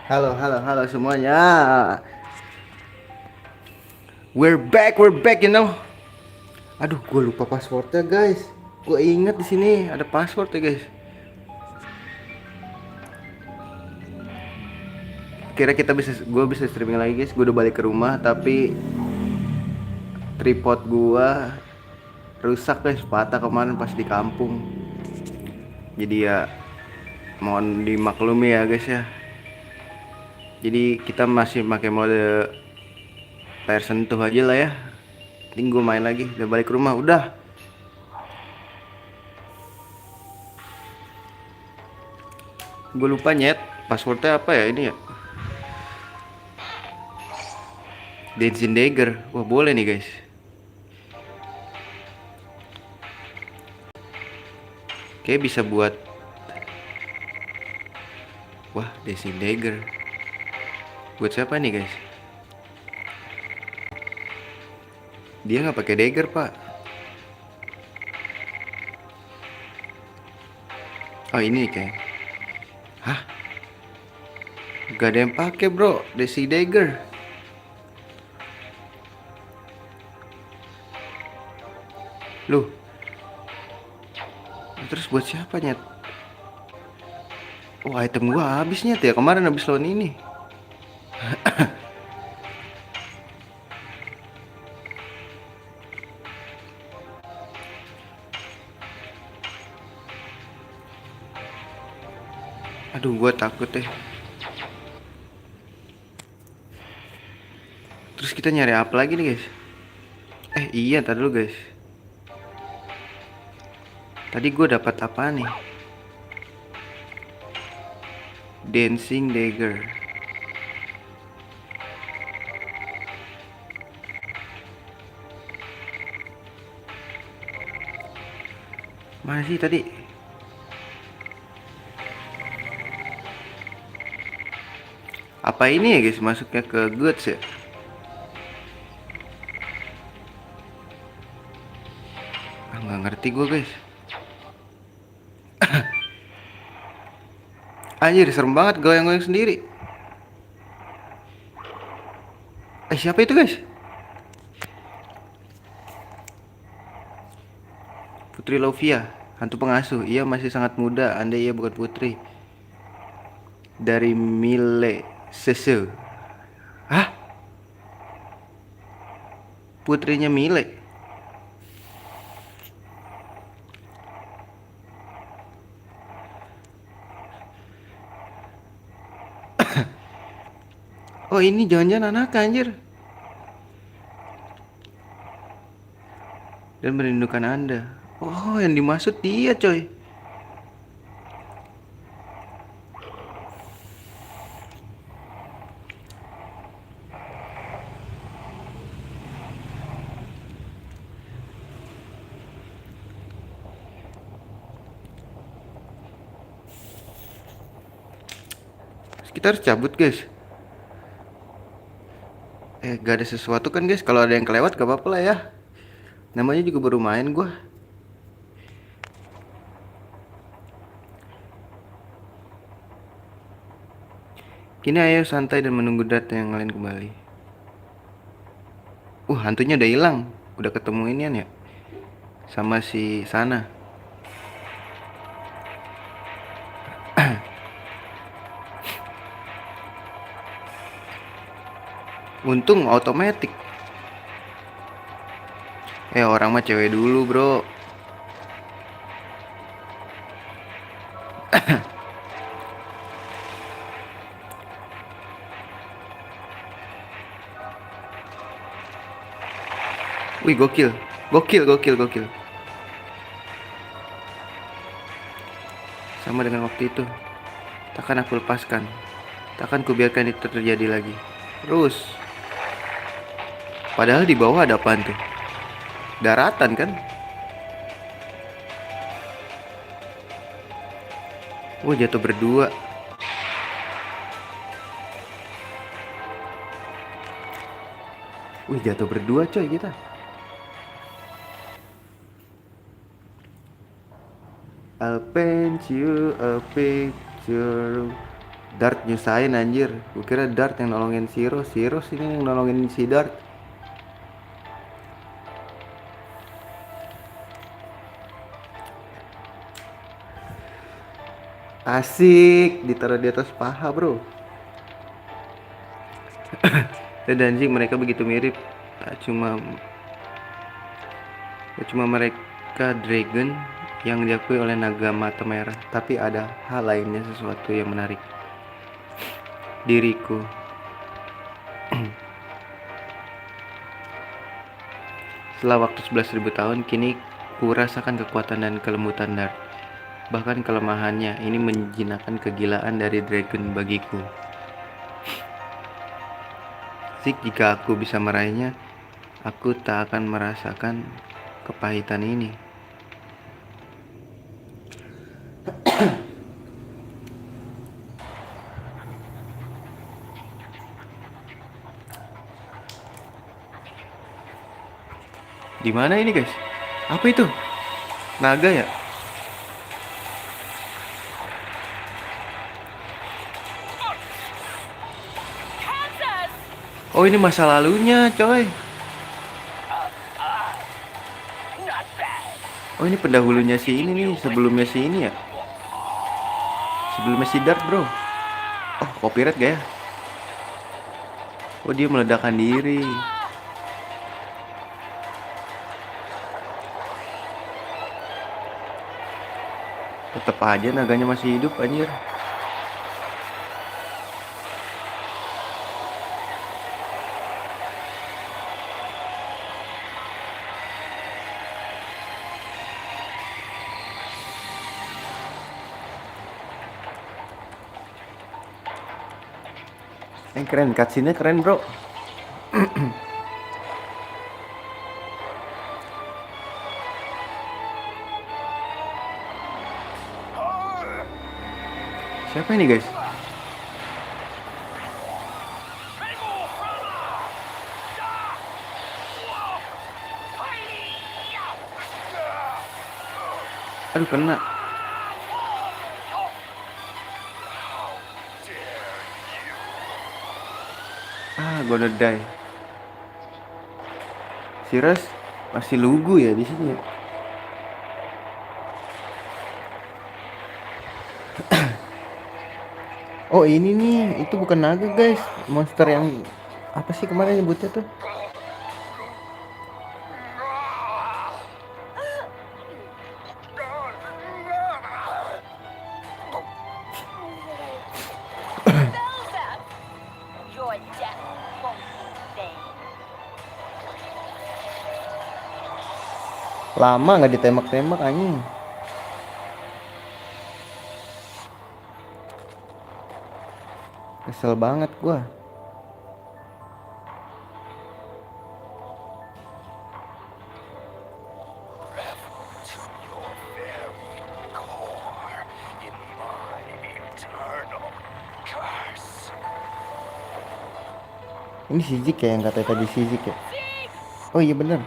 Halo, halo, halo semuanya. We're back, you know. Aduh, gue lupa passwordnya, guys. Gue inget di sini ada password ya, guys. Kira gue bisa streaming lagi, guys. Gue udah balik ke rumah, tapi tripod gue rusak, guys. Patah kemarin pas di kampung. Jadi ya, mohon dimaklumi ya, guys ya. Jadi kita masih pakai mode layar sentuh aja lah ya. Tinggal main lagi, udah balik ke rumah, udah. Gue lupa nyet, passwordnya apa ya ini ya? Dancing Dagger. Wah, boleh nih, guys. Kayak bisa buat. Wah, Dancing Dagger. Buat siapa nih, guys? Dia nggak pakai dagger, Pak. Oh, ini kayak. Hah? Gak ada yang pakai, bro. Dancing Dagger. Loh, terus buat siapa, nyet? Oh, item gua habis, nyet ya. Kemarin habis lawan ini. Aduh, gua takut deh. Terus kita nyari apa lagi nih, guys? Iya, tadi dulu, guys. Tadi gua dapat apa nih? Dancing Dagger. Mana sih tadi? Apa ini ya, guys? Masuknya ke goods ya? Nggak ngerti gua, guys. Anjir, serem banget goyang-goyang sendiri. Siapa itu, guys? Putri Lovia, hantu pengasuh. Ia masih sangat muda, andai ia bukan putri. Dari Mile Sese. Hah? Putrinya Mile? Oh, ini jangan-jangan anak, anjir. Dan merindukan Anda. Oh, yang dimaksud dia, coy. Kita harus cabut, guys. Gak ada sesuatu kan, guys. Kalau ada yang kelewat gak apa-apa lah ya. Namanya juga baru main gua. Kini ayo santai dan menunggu data yang lain kembali. Hantunya udah hilang. Udah ketemu inian ya. Sama si sana. Untung otomatis. Orang mah cewek dulu, bro. Wih, gokil. Gokil, gokil, gokil. Sama dengan waktu itu. Takkan aku lepaskan. Takkan kubiarkan itu terjadi lagi. Terus. Padahal di bawah ada apaan tuh? Daratan kan? Jatuh berdua. Jatuh berdua, coy, kita. I'll paint you a picture Dart nyusahin anjir. Gue kira Dart yang nolongin si Rose. Si Rose ini yang nolongin si Dart. Asik, ditaruh di atas paha bro. Dan anjing mereka begitu mirip. Tak cuma mereka dragon yang diakui oleh naga mata merah, tapi ada hal lainnya, sesuatu yang menarik diriku. Setelah waktu 11.000 tahun, kini ku rasakan kekuatan dan kelembutan Dart. Bahkan kelemahannya, ini menjinakkan kegilaan dari dragon bagiku. Jika aku bisa meraihnya, aku tak akan merasakan kepahitan ini. Di mana ini guys? Apa itu? Naga ya? Oh ini masa lalunya coy. Oh ini pendahulunya si ini nih, sebelumnya si ini ya. Sebelumnya si Dart bro. Oh copyright gak ya? Oh dia meledakkan diri. Tetep aja naganya masih hidup anjir. Keren, cutscene-nya keren bro. Siapa ini guys? Aduh kena. Gonna die. Siras masih lugu ya di sini ya. Oh ini nih, itu bukan naga guys, monster yang apa sih kemarin nyebutnya tuh? Lama nggak ditembak-tembak anjing. Kesel banget gua. Ini si Zik ya yang katanya tadi si Zik ya. Oh iya bener.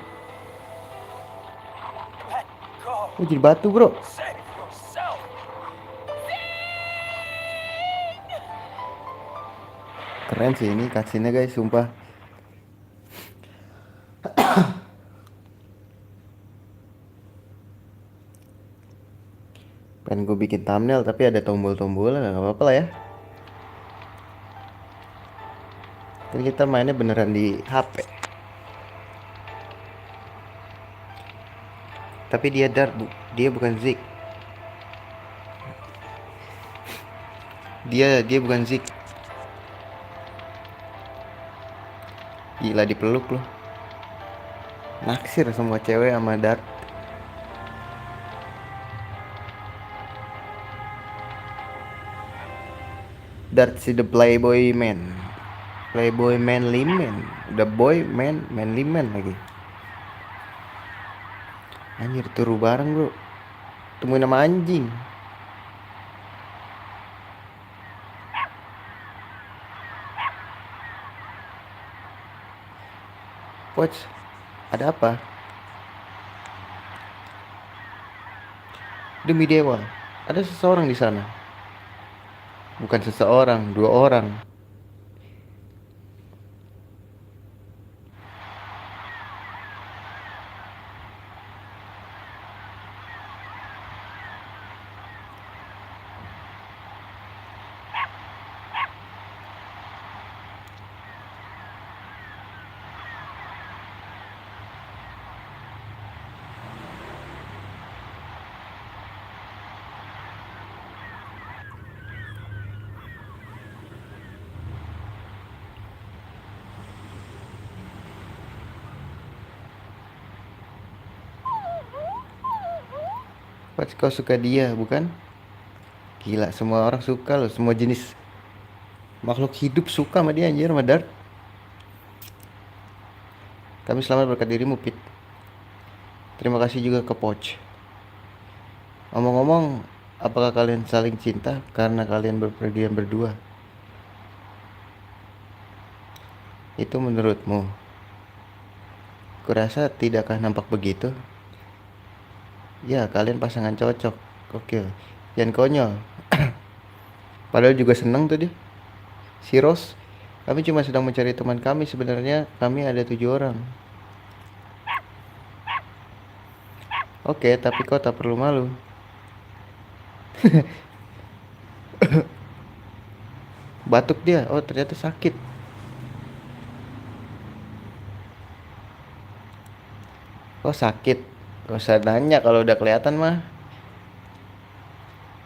Oh jadi batu bro. Keren sih ini cutscene-nya guys, sumpah. Pengen gue bikin thumbnail tapi ada tombol-tombolnya, nggak apa-apa lah ya. Kan kita mainnya beneran di HP. Tapi dia Dart, dia bukan Zik. Dia bukan Zik. Gila dipeluk loh. Naksir semua cewek sama Dart. Dart si the playboy man. Playboy manly man. The boy man manly man lagi. Anjir turu bareng bro. Temuin nama anjing. Coach, ada apa? Demi dewa, ada seseorang di sana. bukan seseorang, dua orang. Pasti kau suka dia, bukan? Gila, semua orang suka loh, semua jenis makhluk hidup suka sama dia anjir, sama Dart. Kami selamat berkat dirimu, Pit. Terima kasih juga ke Poch. Ngomong-ngomong, apakah kalian saling cinta karena kalian berpergian berdua? Itu menurutmu? Kurasa tidakkah nampak begitu? Ya, kalian pasangan cocok. Oke, jangan konyol. Padahal juga seneng tuh dia. Si Rose, kami cuma sedang mencari teman kami. Sebenarnya kami ada 7 orang. Oke, tapi kau tak perlu malu. Batuk dia. Oh, ternyata sakit. Oh, sakit. Gak usah nanya kalau udah kelihatan mah.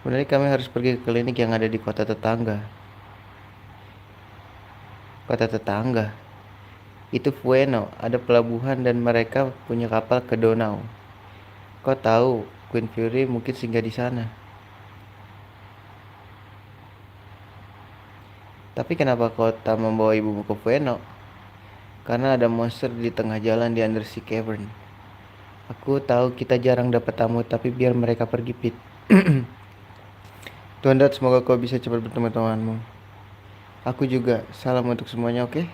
Sebenarnya kami harus pergi ke klinik yang ada di kota tetangga. Kota tetangga. Itu Fueno, ada pelabuhan dan mereka punya kapal ke Donau. Kau tahu, Queen Fury mungkin singgah di sana. Tapi kenapa kau tak membawa ibumu ke Fueno? Karena ada monster di tengah jalan di Undersea Cavern. Aku tahu kita jarang dapat tamu, tapi biar mereka pergi, Pit. Tuan Dad, semoga kau bisa cepat bertemu temanmu. Aku juga. Salam untuk semuanya, oke?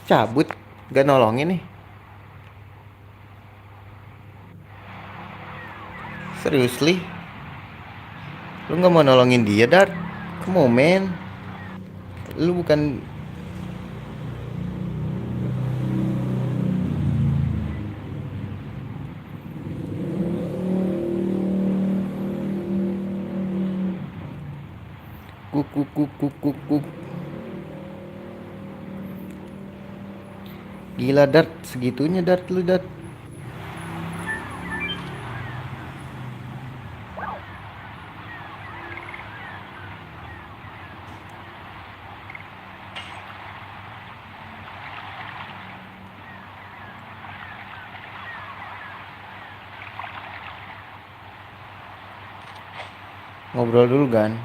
Cabut, gak nolongin nih. Seriously? Lu gak mau nolongin dia, Dart? Come on, man. Lu bukan... Kuk, kuk, kuk, kuk, kuk, kuk. Gila, Dart. Segitunya, Dart, lu, Dart. Ngobrol dulu, kan?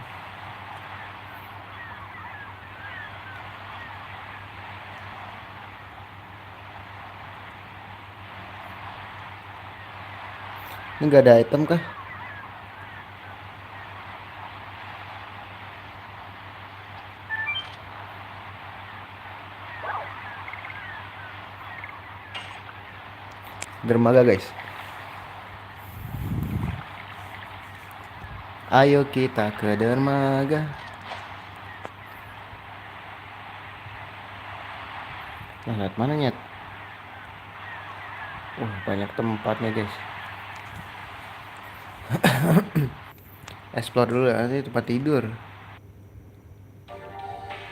Ini gak ada item kah? Dermaga, guys. Ayo kita ke dermaga. Nah, lihat mana, Nyet? Banyak tempatnya, guys. Explore dulu, nanti tempat tidur.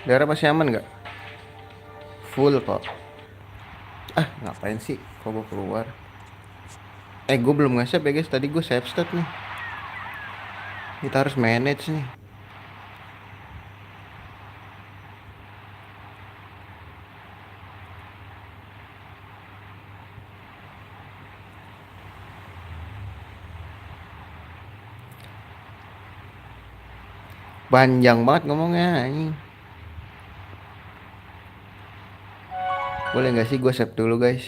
Daerah masih aman nggak? Full kok. Ngapain sih? Kok gue keluar? Gue belum nge-save ya, guys. Tadi gue save state nih. Kita harus manage nih. Panjang banget ngomongnya anjing. Boleh nggak sih gue save dulu, guys?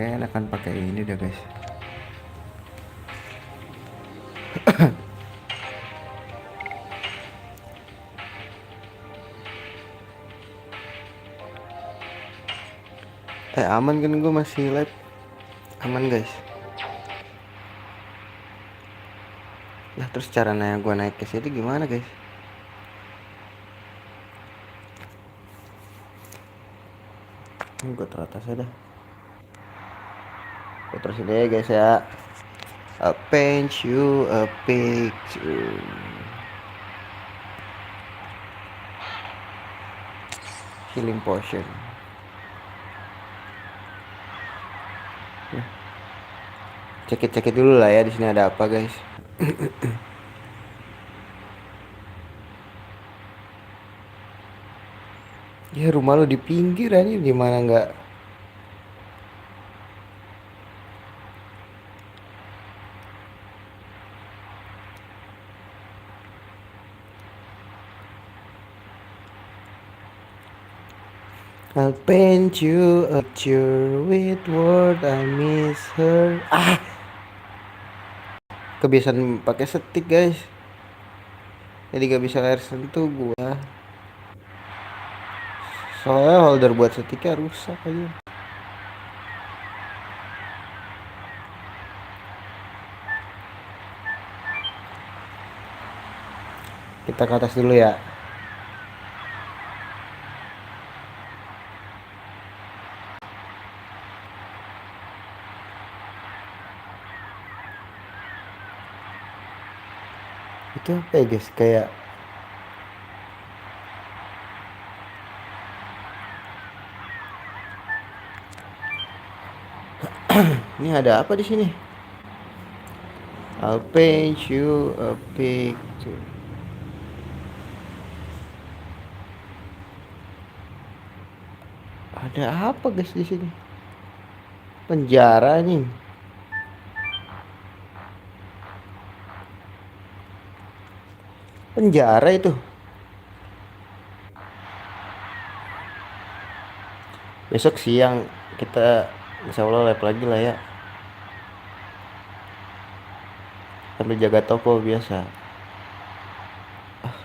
Kayaknya akan pakai ini deh, guys. Aman kan, gue masih live. Aman guys. Nah terus cara gue naik ke sini gimana guys? Gue teratas aja dah. Gue terus ini ya guys ya. I'll paint you a picture. Healing potion. Cekit-cekit dulu lah ya, di sini ada apa guys. Ya rumah lo di pinggir aja, gimana nggak? I'll paint you a picture with word I miss her. Kebiasaan pakai stick guys. Jadi gak bisa air sentuh gua. Soalnya holder buat sticknya rusak aja. Kita ke atas dulu ya. Itu apa ya guys, kayak ini ada apa di sini? I'll paint you a picture. Ada apa guys di sini? Penjara nih. Penjara itu. Besok siang kita insya Allah live lagi lah ya. Sambil jaga toko biasa.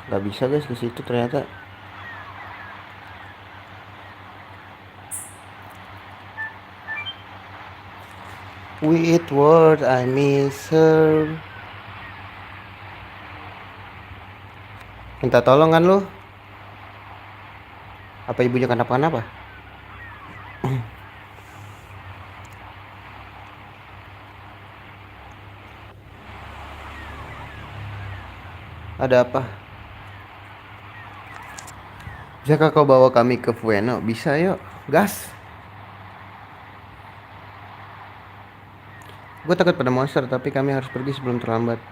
Nggak bisa guys ke situ ternyata. With word I miss her. Minta tolong kan lu? Apa ibunya kenapa-kenapa? Ada apa? Bisakah kau bawa kami ke Fueno? Bisa yuk, gas. Gue takut pada monster, tapi kami harus pergi sebelum terlambat.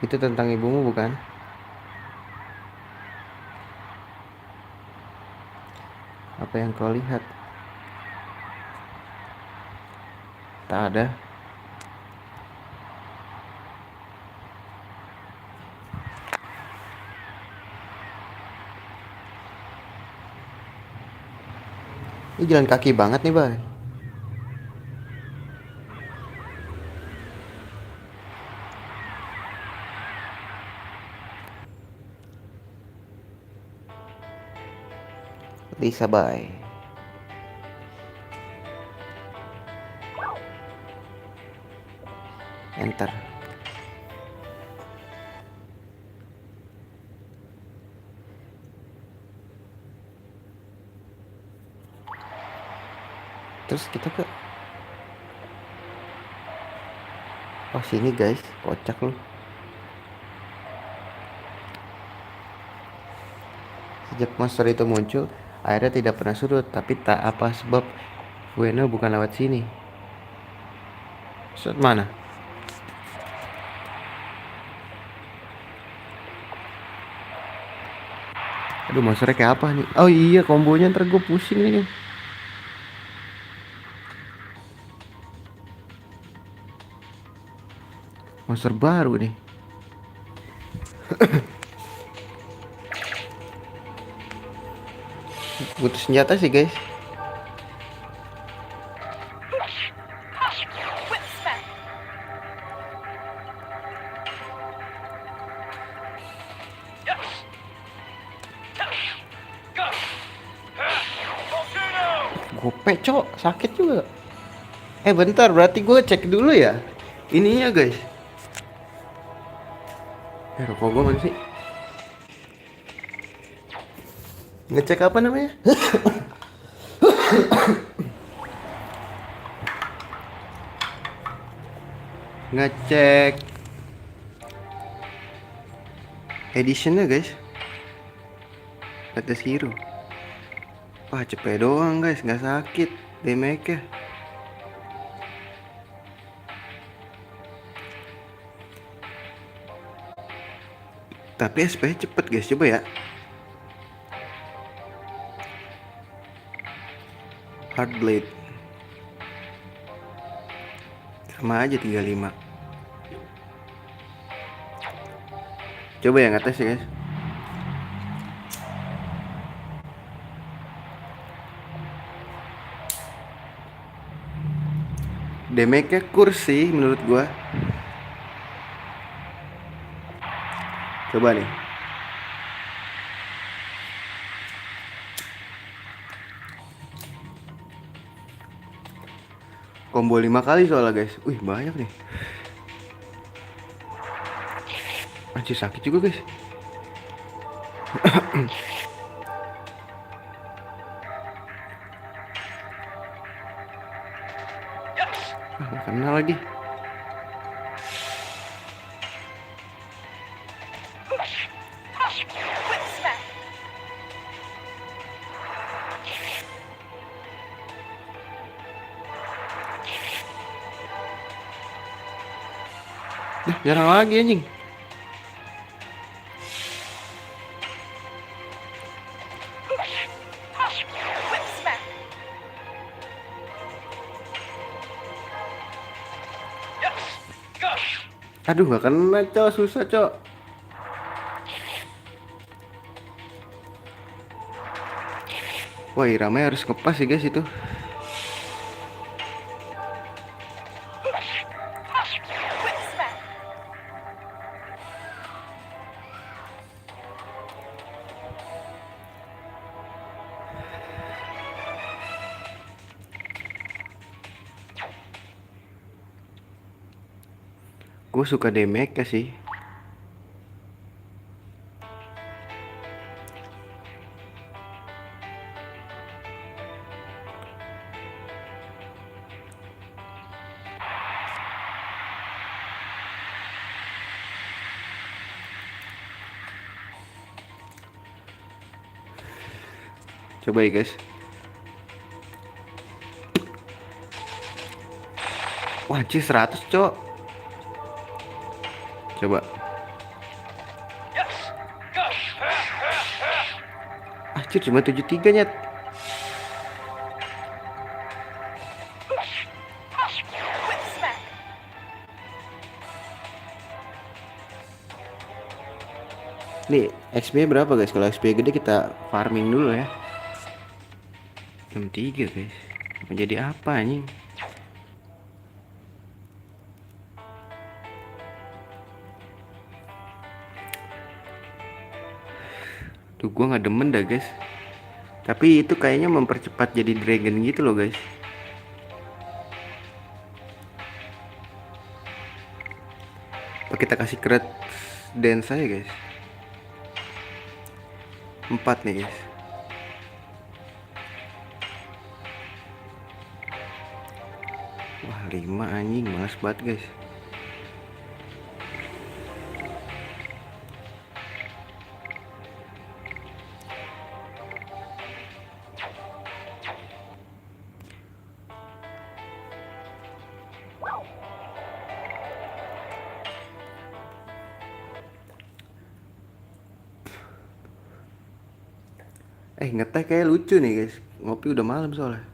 Itu tentang ibumu bukan? Apa yang kau lihat? Tak ada. Ini jalan kaki banget nih, Bang. Lisa, bye. Enter. Terus kita ke sini guys, kocak lu. Sejak monster itu muncul, airnya tidak pernah surut, tapi tak apa sebab Fueno bukan lewat sini. Surut mana? Aduh, monsternya kayak apa nih? Oh iya, kombonya ntar gue pusing nih. Monster baru nih. Butuh senjata sih guys. Gope cok, sakit juga. Bentar, berarti gue cek dulu ya ininya guys. Rokok gue mana sih? Ngecek apa namanya? Ngecek editionnya guys. Kata Hero. Wah cepet doang guys, nggak sakit damage-nya. Tapi SP cepet guys, coba ya. Hardblade sama aja 35. Coba yang atas ya guys. Damage-nya kursi menurut gua. Coba nih. Combo 5 kali soalnya guys. Wih banyak nih. Anjir sakit juga guys. Gak kena lagi. Jarang lagi anjing. Aduh gak kena cok, susah cok. Wah Irama harus ngepas sih guys itu. Gue suka damage sih. Coba ya guys. Wah anjir 100 cok. Coba. Anjir cuma 73 nyet. Nih XP berapa guys? Kalau XP gede kita farming dulu ya. 63 guys. Menjadi apa anjing? Tuh gua nggak demen dah guys. Tapi itu kayaknya mempercepat jadi dragon gitu loh guys. Apa kita kasih crit dance aja guys. 4 nih guys. Wah 5 anjing, males banget guys. Ngeteh kayak lucu nih guys. Ngopi udah malam soalnya.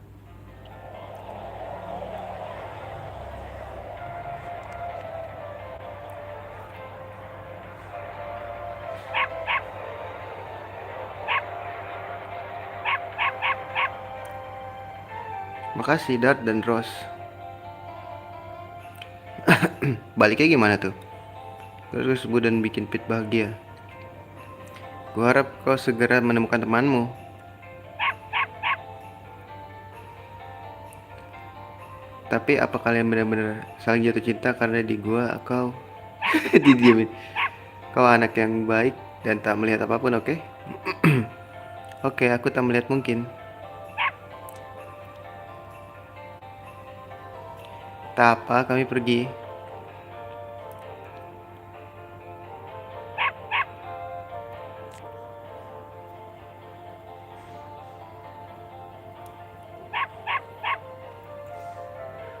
Makasih Dart dan Rose. Baliknya gimana tuh? Terus bu dan bikin Pit bahagia. Gua harap kau segera menemukan temanmu. Tapi apa kalian benar-benar saling jatuh cinta karena di gua kau didiamin? Kau anak yang baik dan tak melihat apapun, oke? Oke, aku tak melihat mungkin. Tak apa, kami pergi.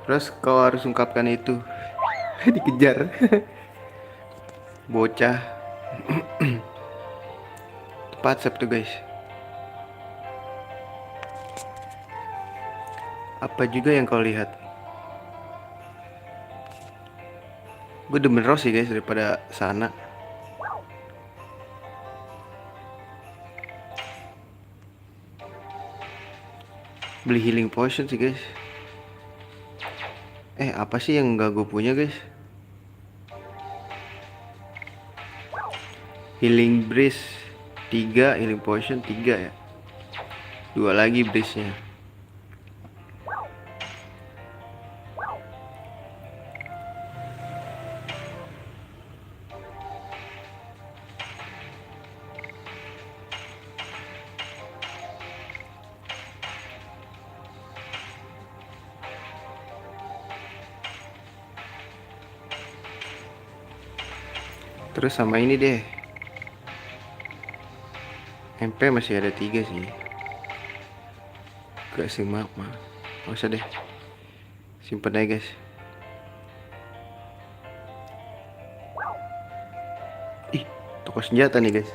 Terus kau harus ungkapkan itu. Dikejar. Bocah. Tepat Sabtu guys. Apa juga yang kau lihat? Gue demen Rose sih guys daripada sana. Beli healing potion sih guys. Apa sih yang gak gue punya guys? Healing breeze 3, healing potion 3 ya. 2 lagi breeze nya. Terus sama ini deh, MP masih ada 3 sih. Gak sih maaf mah. Gak usah deh, simpen aja guys. Ih, toko senjata nih guys.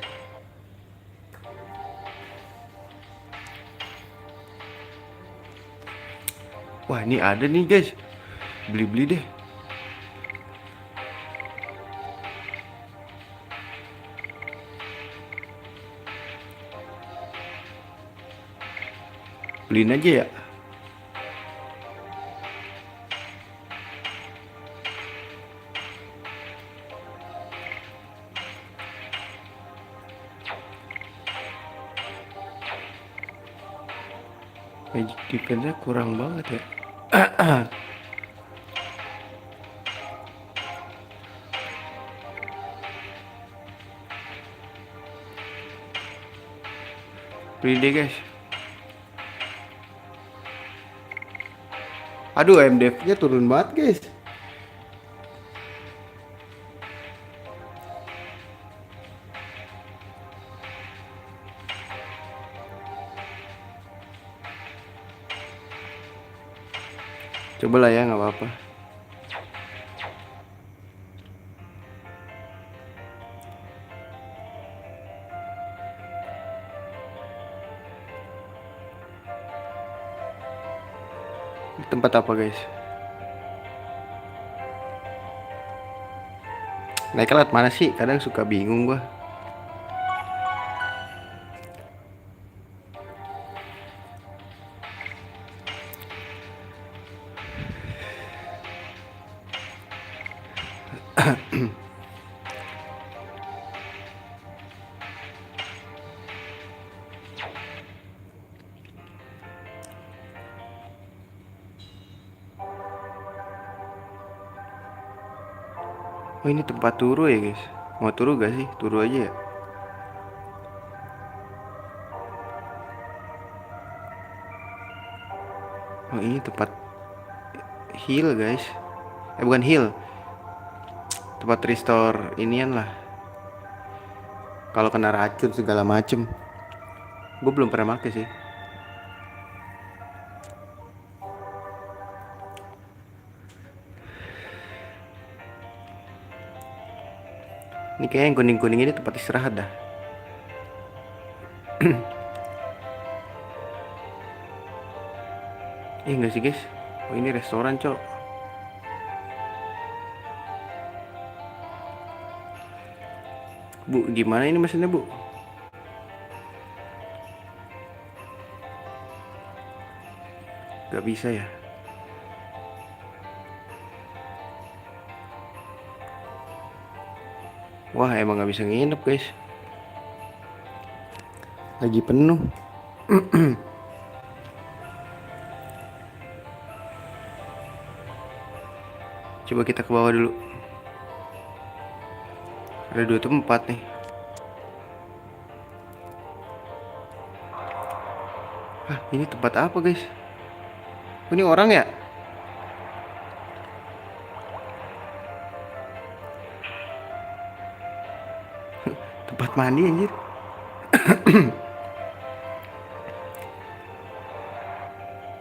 Wah ini ada nih guys. Beli-beli deh. Beliin aja ya. Magic defense-nya kurang banget ya. Beli deh guys. Aduh, MDF-nya turun banget guys. Coba lah ya, nggak apa-apa. Di tempat apa guys? Naik alat mana sih? Kadang suka bingung gua. Oh ini tempat turu ya guys. Mau turu gak sih? Turu aja ya. Oh ini tempat heal guys. Bukan heal. Tempat restore inian lah. Kalau kena racun segala macem. Gue belum pernah make sih. Ini kayaknya yang kuning-kuning ini tempat istirahat dah. Enggak sih guys. Oh ini restoran cok. Bu, gimana ini mesinnya bu? Gak bisa ya. Wah emang gak bisa nginep guys. Lagi penuh. Coba kita ke bawah dulu. Ada 2 tempat nih. Ini tempat apa guys? Ini orang ya? Tempat mandi anjir.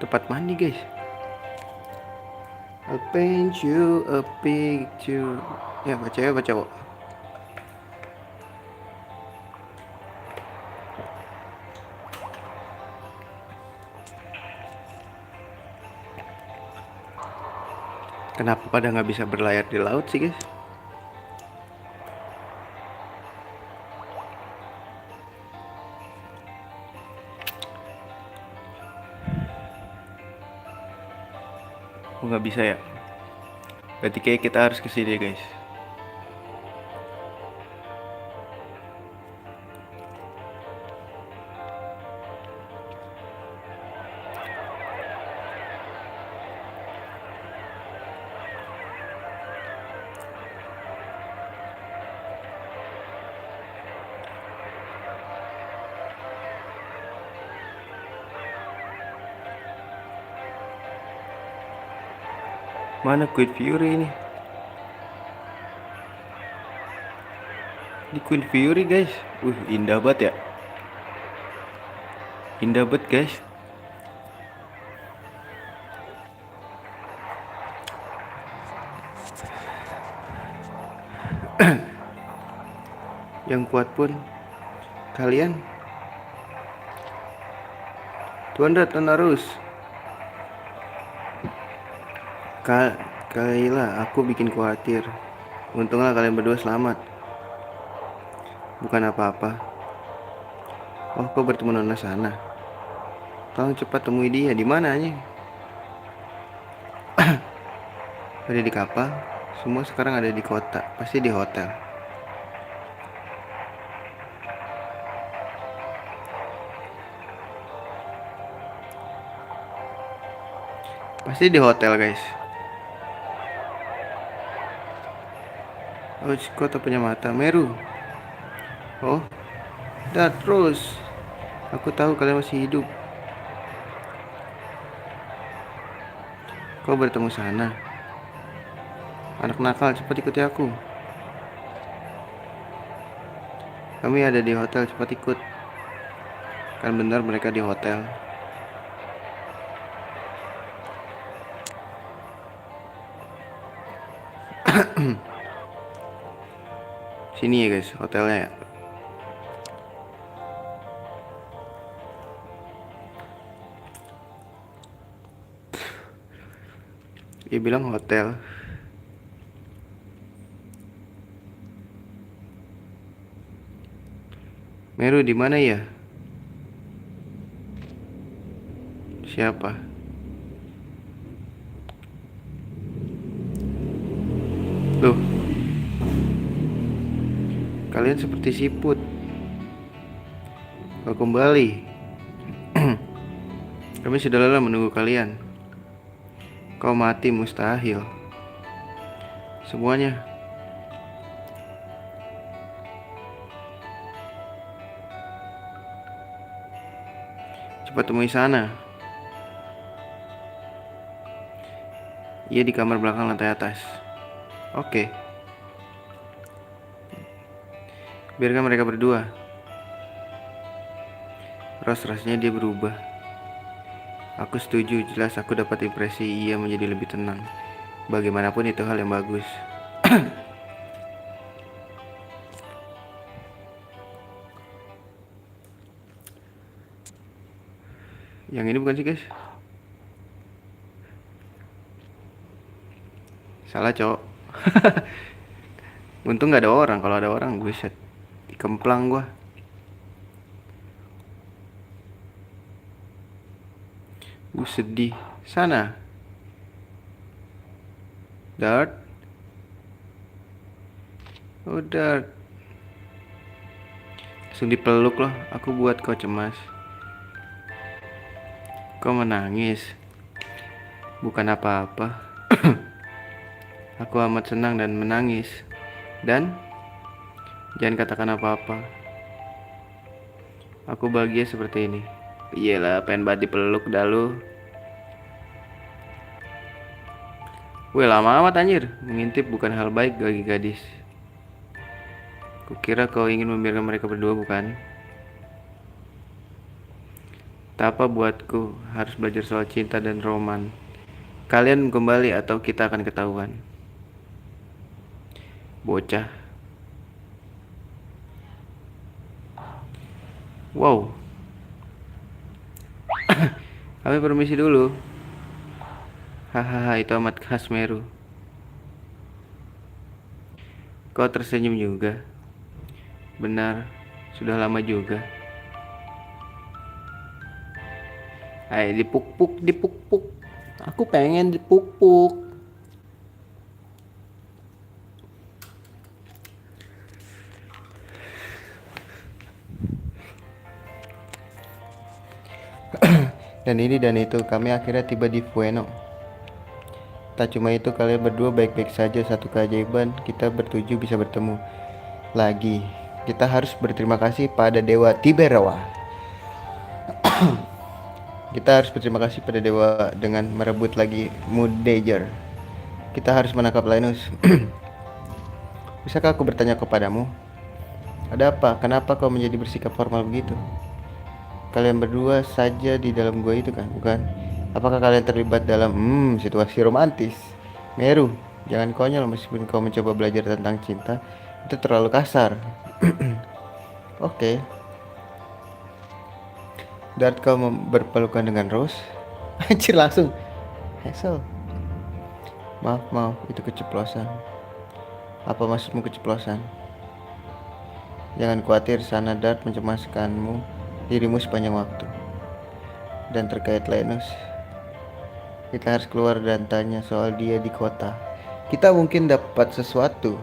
Tempat mandi guys. I'll paint you a picture. Ya baca ya baca kok. Kenapa pada nggak bisa berlayar di laut sih guys? Oh nggak bisa ya? Berarti kayak kita harus ke sini guys. Mana Queen Fury ini? Di Queen Fury guys. Indah banget ya. Indah banget guys. Yang kuat pun kalian. Tuan harus. Kalilah aku bikin khawatir. Untunglah kalian berdua selamat. Bukan apa-apa. Oh, kau bertemu Nona sana. Tolong cepat temui dia. Di mana nya? Ada di kapal. Semua sekarang ada di kota. Pasti di hotel. Pasti di hotel guys. Oh, kota punya mata. Meru. Oh, terus. Aku tahu kalian masih hidup. Kau bertemu sana. Anak nakal, cepat ikuti aku. Kami ada di hotel, cepat ikut. Kan benar mereka di hotel. Sini ya guys, hotelnya ya. Dia bilang hotel. Meru di mana ya? Siapa? Loh. Kalian seperti siput. Kau kembali. Kami sudah lelah menunggu kalian. Kau mati mustahil. Semuanya. Cepat temui sana. Ia di kamar belakang lantai atas. Oke. Biarkan mereka berdua. Rasanya dia berubah. Aku setuju, jelas aku dapat impresi ia menjadi lebih tenang. Bagaimanapun itu hal yang bagus. Yang ini bukan sih guys? Salah cowok. Untung gak ada orang. Kalau ada orang gue set dikemplang gue. Sedih. Sana. Dart. Oh Dart. Langsung dipeluk loh. Aku buat kau cemas. Kau menangis. Bukan apa-apa. Aku amat senang dan menangis. Dan jangan katakan apa-apa. Aku bahagia seperti ini. Iyalah, pengen banget dipeluk dah lu. Wih, lama amat anjir. Mengintip bukan hal baik bagi gadis. Kukira kau ingin membiarkan mereka berdua, bukan? Tak apa buatku, harus belajar soal cinta dan roman. Kalian kembali atau kita akan ketahuan. Bocah. Wow. Kami permisi dulu. Hahaha, itu amat khas Meru. Kau tersenyum juga. Benar, sudah lama juga. Ayo dipuk-puk, dipuk-puk. Aku pengen dipuk-puk. Dan ini dan itu, kami akhirnya tiba di Fueno. Tak cuma itu, kalian berdua baik-baik saja. Satu keajaiban, kita bertujuh bisa bertemu lagi. Kita harus berterima kasih pada Dewa Tiberawa. Kita harus berterima kasih pada Dewa dengan merebut lagi Mudejar. Kita harus menangkap Linus. Bisakah aku bertanya kepadamu? Ada apa? Kenapa kau menjadi bersikap formal begitu? Kalian berdua saja di dalam gua itu kan, bukan? Apakah kalian terlibat dalam situasi romantis? Meru, jangan konyol meskipun kau mencoba belajar tentang cinta. Itu terlalu kasar. Oke. Dart, kau berpelukan dengan Rose? Anjir langsung. Hazel. Maaf, itu keceplosan. Apa maksudmu keceplosan? Jangan khawatir, sana Dart mencemaskanmu dirimu sepanjang waktu. Dan terkait Linus, kita harus keluar dan tanya soal dia di kota. Kita mungkin dapat sesuatu.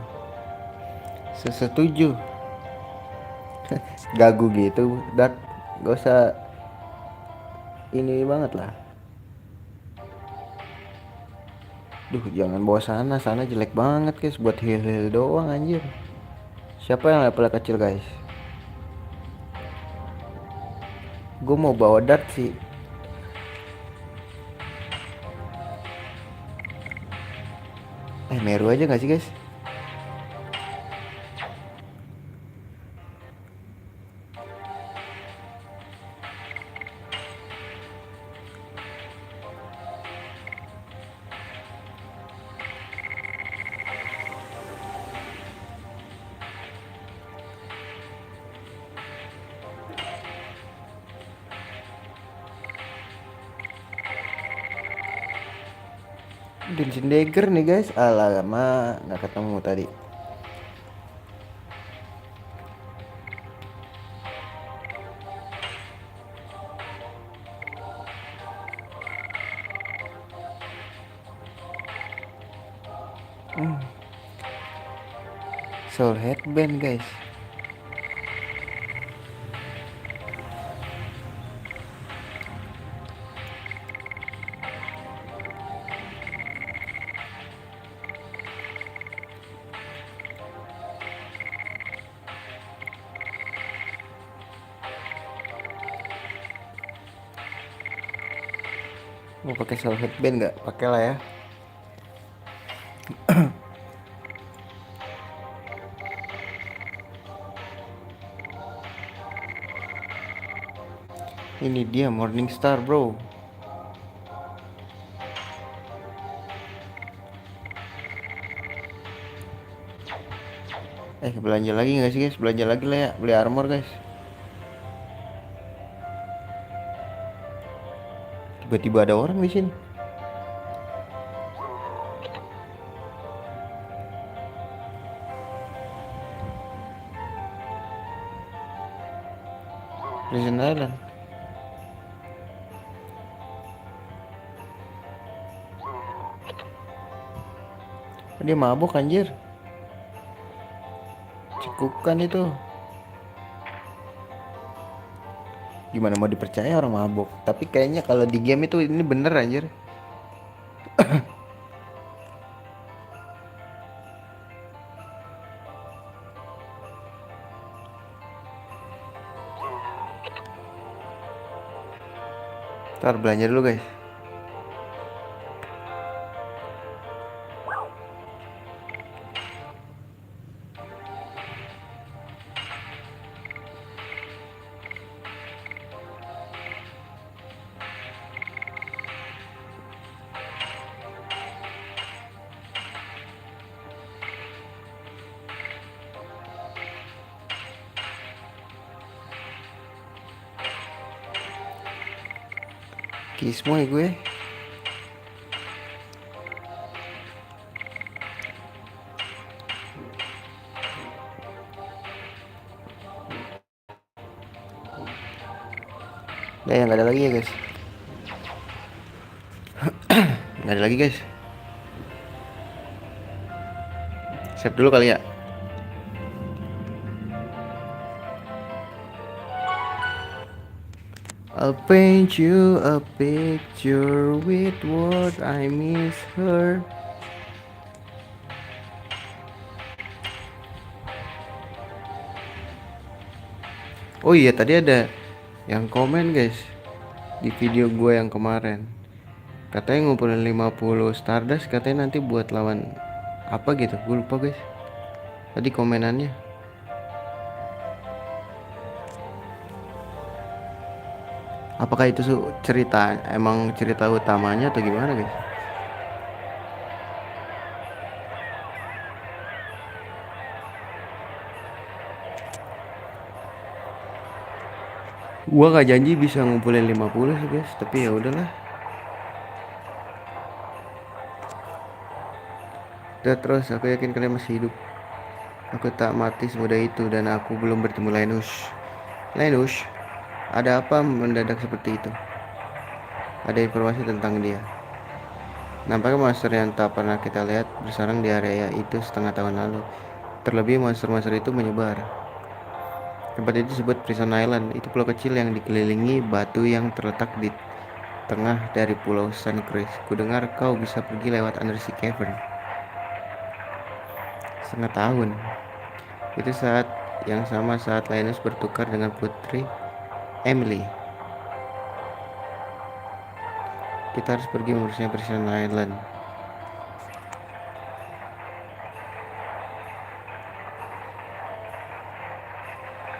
Setuju. Gagu gitu, Dart. Gak usah ini banget lah. Duh, jangan bawa sana jelek banget guys, buat heal doang anjir. Siapa yang level kecil guys? Gue mau bawa Dart sih. Meru aja gak sih guys? Dungeon Dagger nih guys. Alamak, nggak ketemu tadi. Soul Headband guys. Mau pakai Soul Headband nggak? Pakai lah ya. Ini dia Morning Star bro. Belanja lagi nggak sih guys? Belanja lagi lah ya, beli armor guys. Tiba-tiba ada orang di sini. Prison Island. Dia mabuk anjir. Cekukan itu. Gimana mau dipercaya orang mabuk? Tapi kayaknya kalau di game itu ini bener anjir. Ntar belanja dulu guys. Kismo ya gue. Nah, yang nggak ada lagi ya guys. Nggak ada lagi guys. Save dulu kali ya. I'll paint you a picture with what I miss her. Oh iya, tadi ada yang komen guys di video gue yang kemarin. Katanya ngumpulin 50 Stardust, katanya nanti buat lawan apa gitu. Gue lupa guys. Tadi komenannya. Apakah itu cerita, emang cerita utamanya atau gimana guys? Gua gak janji bisa ngumpulin 50 sih guys, tapi ya udahlah. Dan terus aku yakin kalian masih hidup. Aku tak mati semudah itu dan aku belum bertemu Linus. Linus, ada apa mendadak seperti itu? Ada informasi tentang dia. Nampaknya monster yang tak pernah kita lihat bersarang di area itu setengah tahun lalu. Terlebih monster-monster itu menyebar. Tempat itu disebut Prison Island. Itu pulau kecil yang dikelilingi batu yang terletak di tengah dari pulau Sun Crest. Kudengar kau bisa pergi lewat Undersea Cavern. Setengah tahun. Itu saat yang sama saat Linus bertukar dengan putri Emily. Kita harus pergi mengurusnya Prison Island.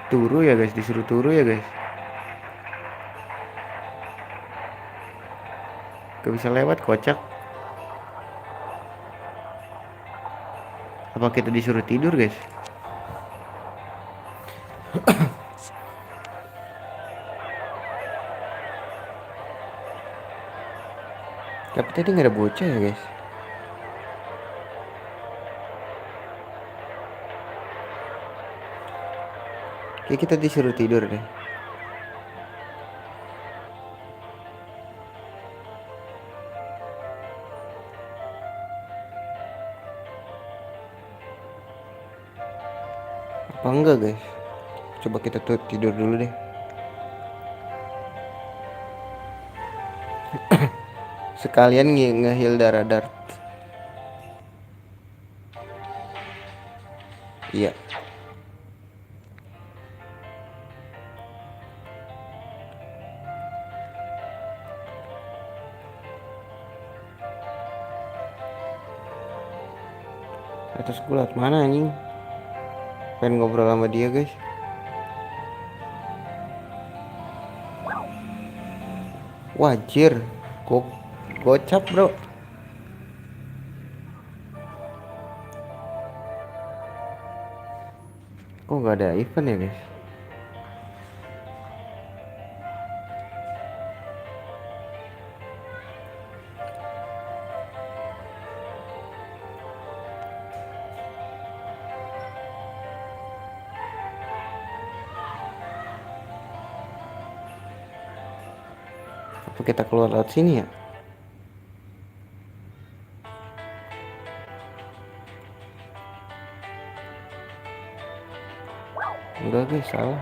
Turu ya guys, disuruh turu ya guys. Gak bisa lewat, kocak. Apa kita disuruh tidur guys? Tapi tadi nggak ada bocah ya guys. Kayak kita disuruh tidur deh. Apa enggak guys? Coba kita tuh tidur dulu deh. Sekalian nge-heal darah dart. Iya. Atas kulat mana anjing? Pengen ngobrol sama dia guys. Wajir. Gocap bro. Kok nggak ada event ya guys? Apa kita keluar lewat sini ya? Enggak guys, salah.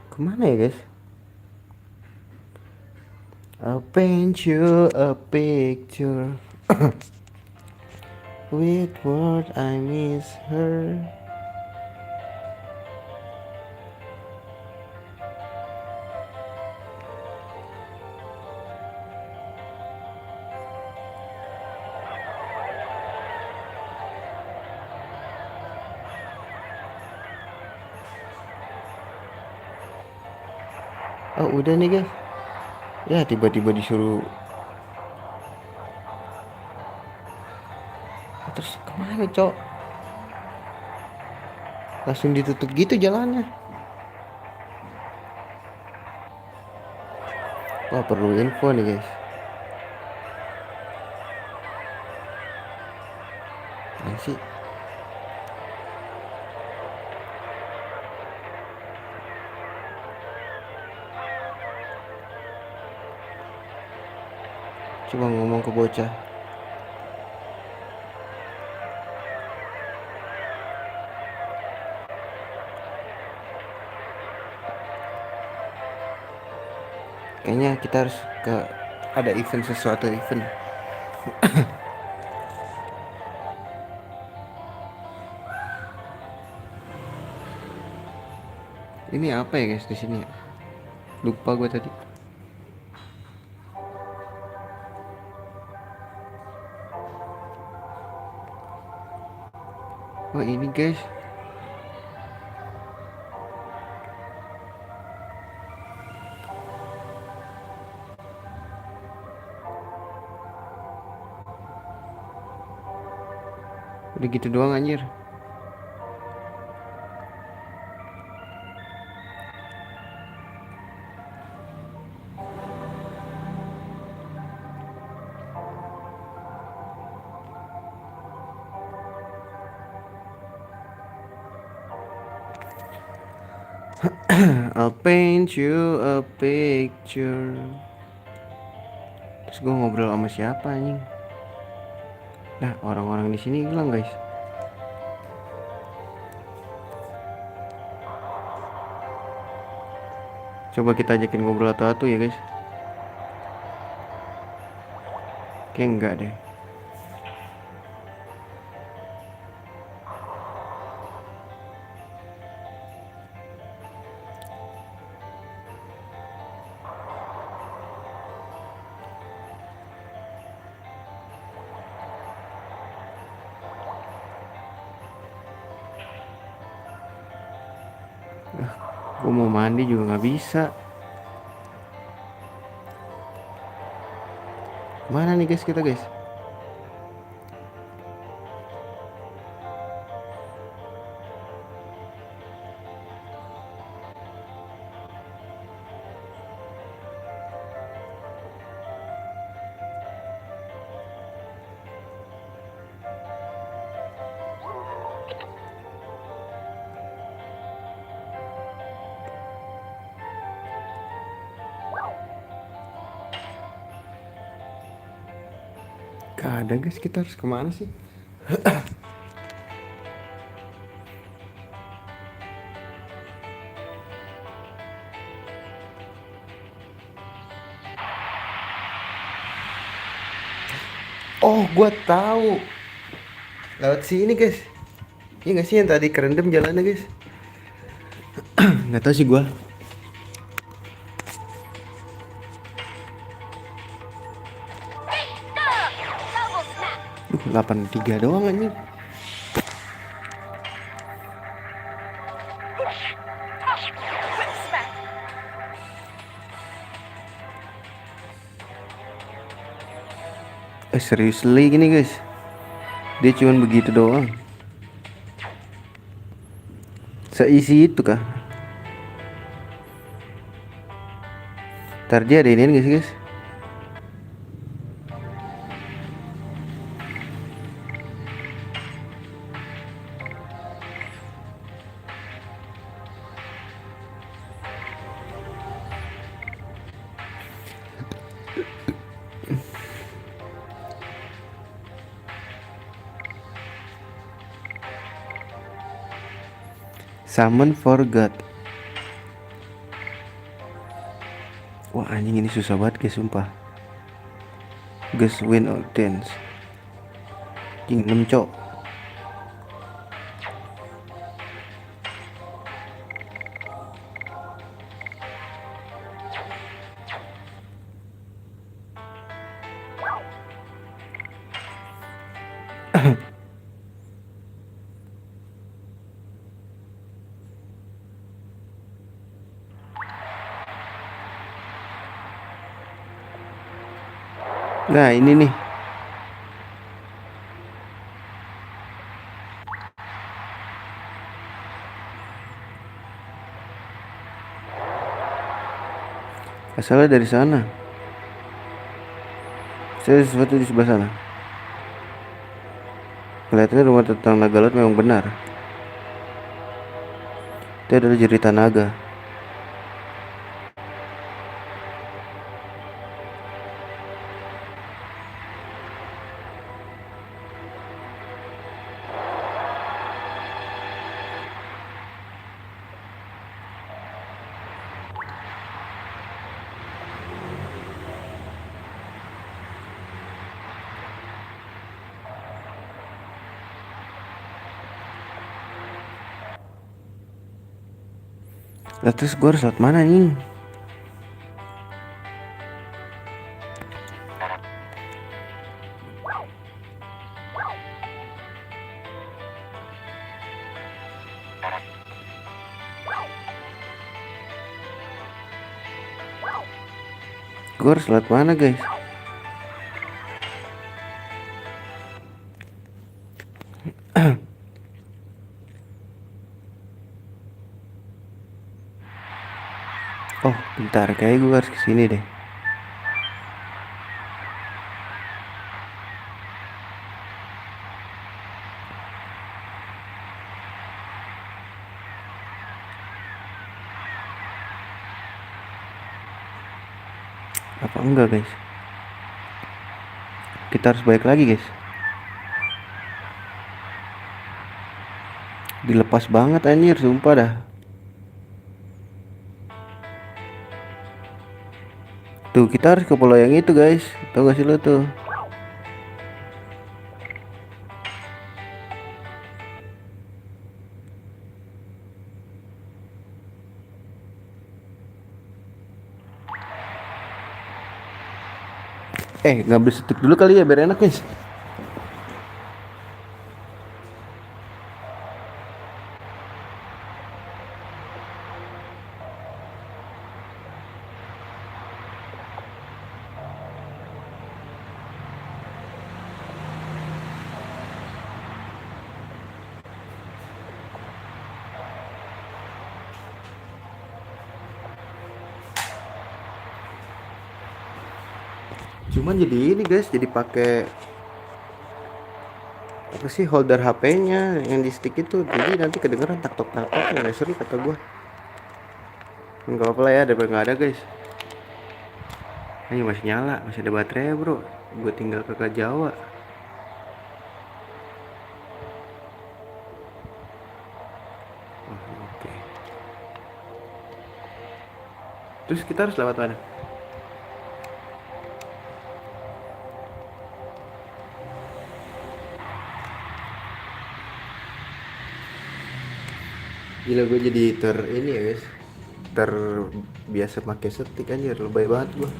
Kemana ya guys? I'll paint you a picture with what I miss her. Oh udah nih guys. Ya tiba-tiba disuruh. Terus kemana cok? Langsung ditutup gitu jalannya. Wah perlu info nih guys. Apaan sih? Coba ngomong ke bocah. Kayaknya kita harus ke ada event sesuatu event. Ini apa ya guys di sini ya? Lupa gue tadi. Oh ini guys. Udah gitu doang anjir. I'll paint you a picture. Terus gue ngobrol sama siapa anjing? Nah orang-orang di sini hilang guys. Coba kita ajakin ngobrol atau ya guys. Kayak enggak deh. Gue mau mandi juga nggak bisa. Mana nih guys kita guys? Gak ada guys, kita harus kemana sih? Oh gua tahu. Lewat sini guys. Iya gak sih yang tadi kerendam jalannya guys? Nggak tahu sih gua. 83 doang anjing. Seriously gini guys. Dia cuman begitu doang. Seisi itu kah? Ntar dia ada ini gak sih guys? Summon for God. Wah anjing ini susah banget guys sumpah. Guys win or dance. Anjing 6 cok. Nah ini nih. Asalnya dari sana. Saya sesuatu di sebelah sana. Kelihatannya rumah tentang naga laut memang benar. Itu adalah cerita naga. Lah terus gue harus lewat mana nih? Gue harus lewat mana guys? Oh bentar, kayak gue harus kesini deh. Apa enggak guys? Kita harus balik lagi guys. Dilepas banget anjir, sumpah dah. Tuh kita harus ke pulau yang itu guys. Tau gak sih lo tuh? Ngambil stick dulu kali ya biar enak guys. Cuman jadi ini guys, jadi pakai apa sih, holder HP-nya yang di stick itu, jadi nanti kedengeran tak tok nggak seru kata gua. Nggak apa-apa lah ya, daripada nggak ada guys. Ini masih nyala, masih ada baterai bro. Gue tinggal ke Jawa. Oke. Terus kita harus lewat mana? Gila gue jadi ini ya guys, terbiasa pakai setik anjir, lebay banget gue.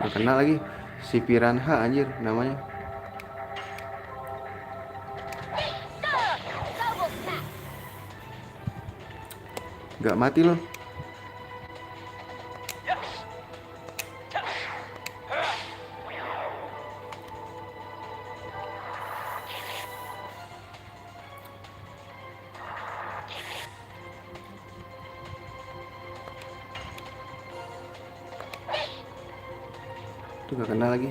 Gak kenal lagi, si Piranha anjir namanya. Gak mati loh. Tuh gak kenal lagi.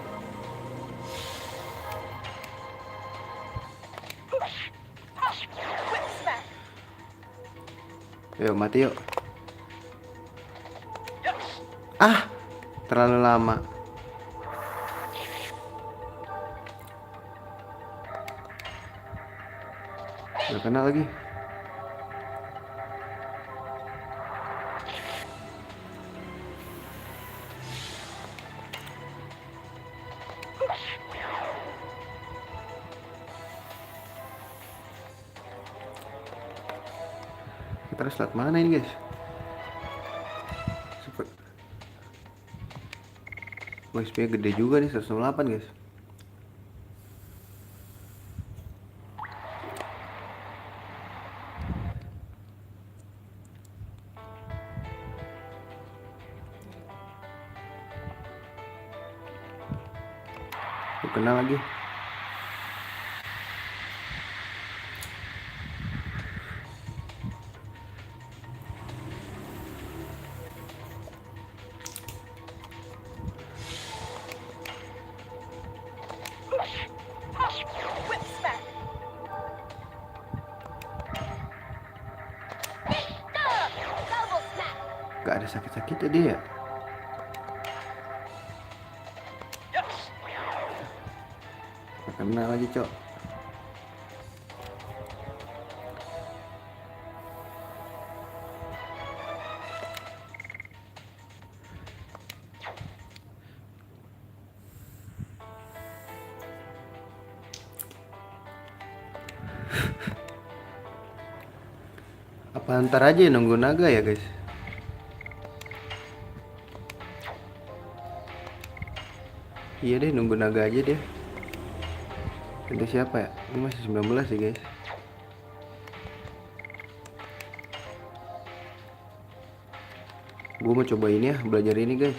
Yuk mati yuk. Ah, terlalu lama. Gak kenal lagi. Kita harus lihat mana ini guys? Super. XP gede juga nih, 108 guys. Lu kenal lagi. Gak ada sakit-sakitnya dia ya. Gak kenal lagi cok. Apa ntar aja nunggu naga ya guys? Iya deh, nunggu naga aja deh. Nanti siapa ya? Ini masih 19 sih guys. Gue mau coba ini ya, belajar ini guys.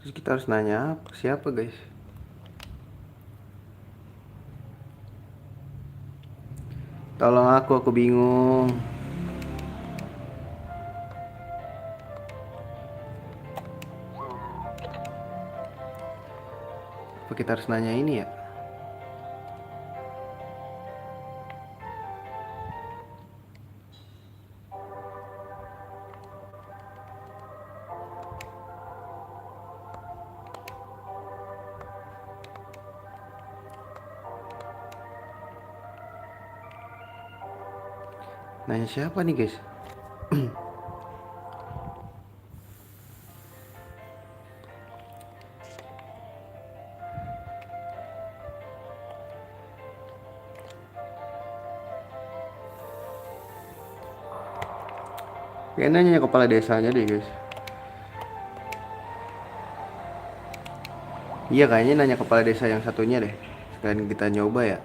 Terus kita harus nanya apa? Siapa guys? Tolong aku bingung. Apa kita harus nanya ini ya? Nanya siapa nih guys? Kayaknya nanya kepala desanya deh guys. Iya kayaknya nanya kepala desa yang satunya deh. Sekalian kita nyoba ya.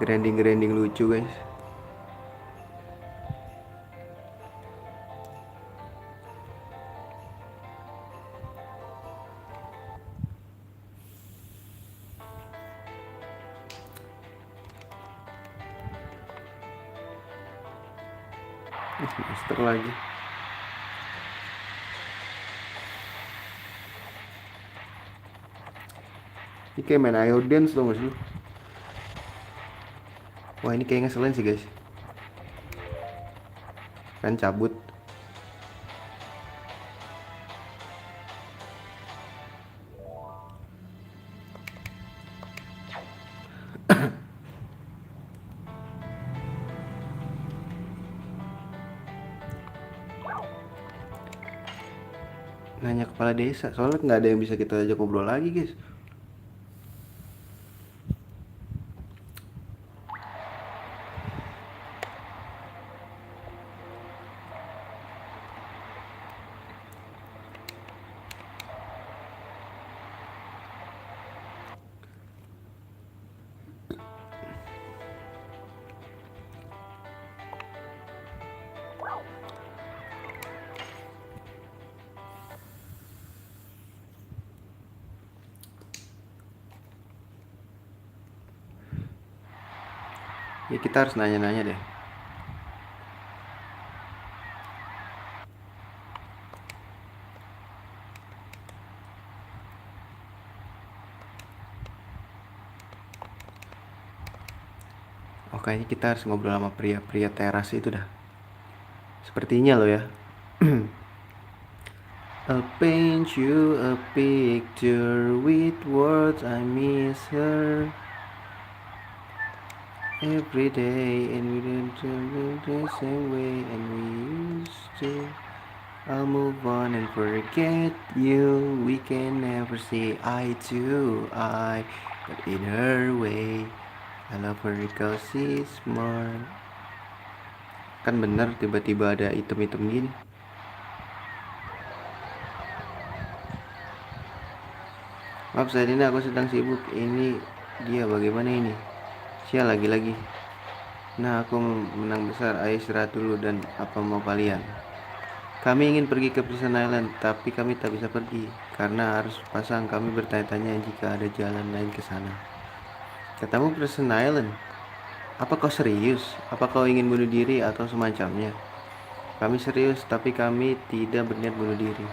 Grinding lucu guys. Master lagi. Ini kayak main Ayo Dance tau gak sih? Wah ini kayak ngeselin sih guys. Kan cabut. Nanya kepala desa, soalnya nggak ada yang bisa kita ajak ngobrol lagi guys. Ya kita harus nanya-nanya deh. Oh kayaknya kita harus ngobrol sama pria-pria teras itu dah. Sepertinya loh ya. I'll paint you a picture with words I miss her every day, and we don't do the same way and we used to. I'll move on and forget you. We can never see eye to eye, but in her way, I love her because she's smart. Kan bener tiba-tiba ada item-item gini. Maaf saat ini aku sedang sibuk. Ini dia bagaimana ini? Sial lagi-lagi. Nah, aku menang besar. Ayo istirahat dulu dan apa mau kalian? Kami ingin pergi ke Prison Island, tapi kami tak bisa pergi karena harus pasang. Kami bertanya-tanya jika ada jalan lain ke sana. Katamu Prison Island? Apa kau serius? Apa kau ingin bunuh diri atau semacamnya? Kami serius, tapi kami tidak berniat bunuh diri.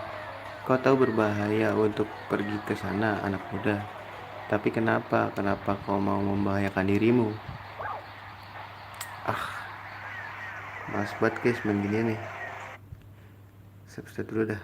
Kau tahu berbahaya untuk pergi ke sana, anak muda. Tapi kenapa? Kenapa kau mau membahayakan dirimu? Ah, males banget guys main gini nih. Subscribe dulu dah.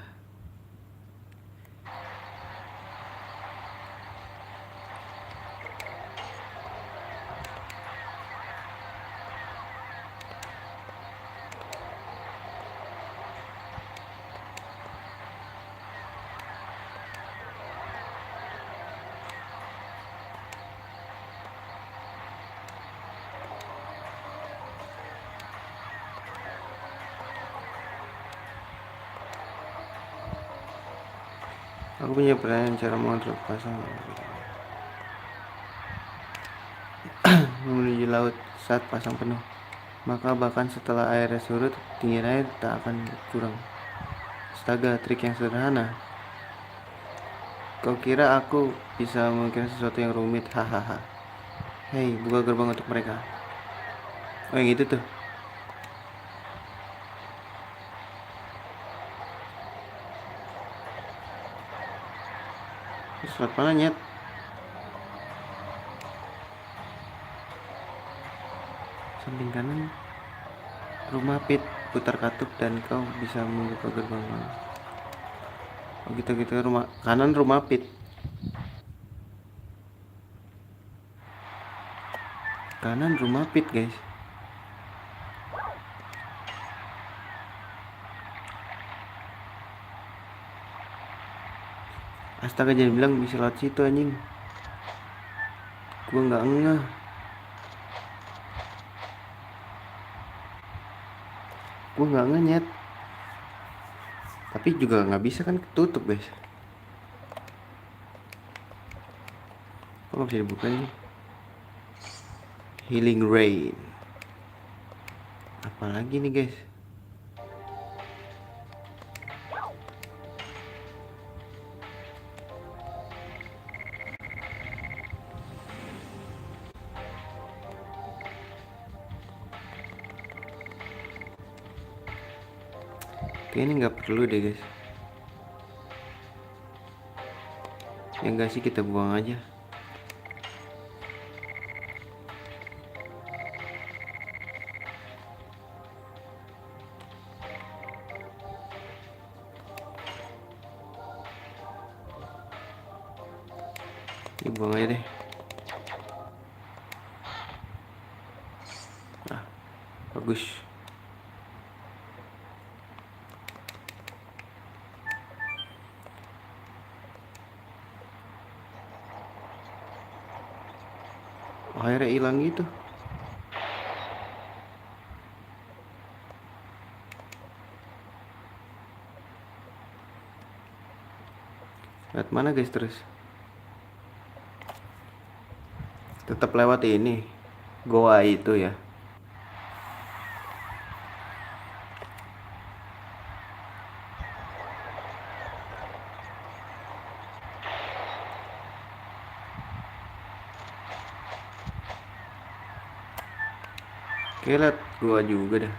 Aku punya pertanyaan cara mengontrol pasang menuju laut saat pasang penuh. Maka bahkan setelah airnya surut, tinggi air tak akan kurang. Astaga, trik yang sederhana. Kau kira aku bisa memikirkan sesuatu yang rumit? Hahaha. Hei, buka gerbang untuk mereka. Oh, yang itu tuh. Slot mana nyet? Samping kanan rumah pit, putar katup dan kau bisa membuka gerbang. Oh gitu rumah kanan rumah pit. Kanan rumah pit guys. Astaga, jangan bilang bisa lewat situ anjing. Gua nggak ngeh. Gua nggak ngeh nyet. Tapi juga nggak bisa kan, ketutup guys. Kok nggak bisa dibuka nih? Healing Rain. Apalagi nih guys? Kayaknya nggak perlu deh guys. Ya enggak sih, kita buang aja. Ya buang aja deh. Ah, bagus. Oh, akhirnya hilang gitu. Lihat mana guys terus? Tetap lewat ini. Goa itu ya. Oke, lihat gua juga dah.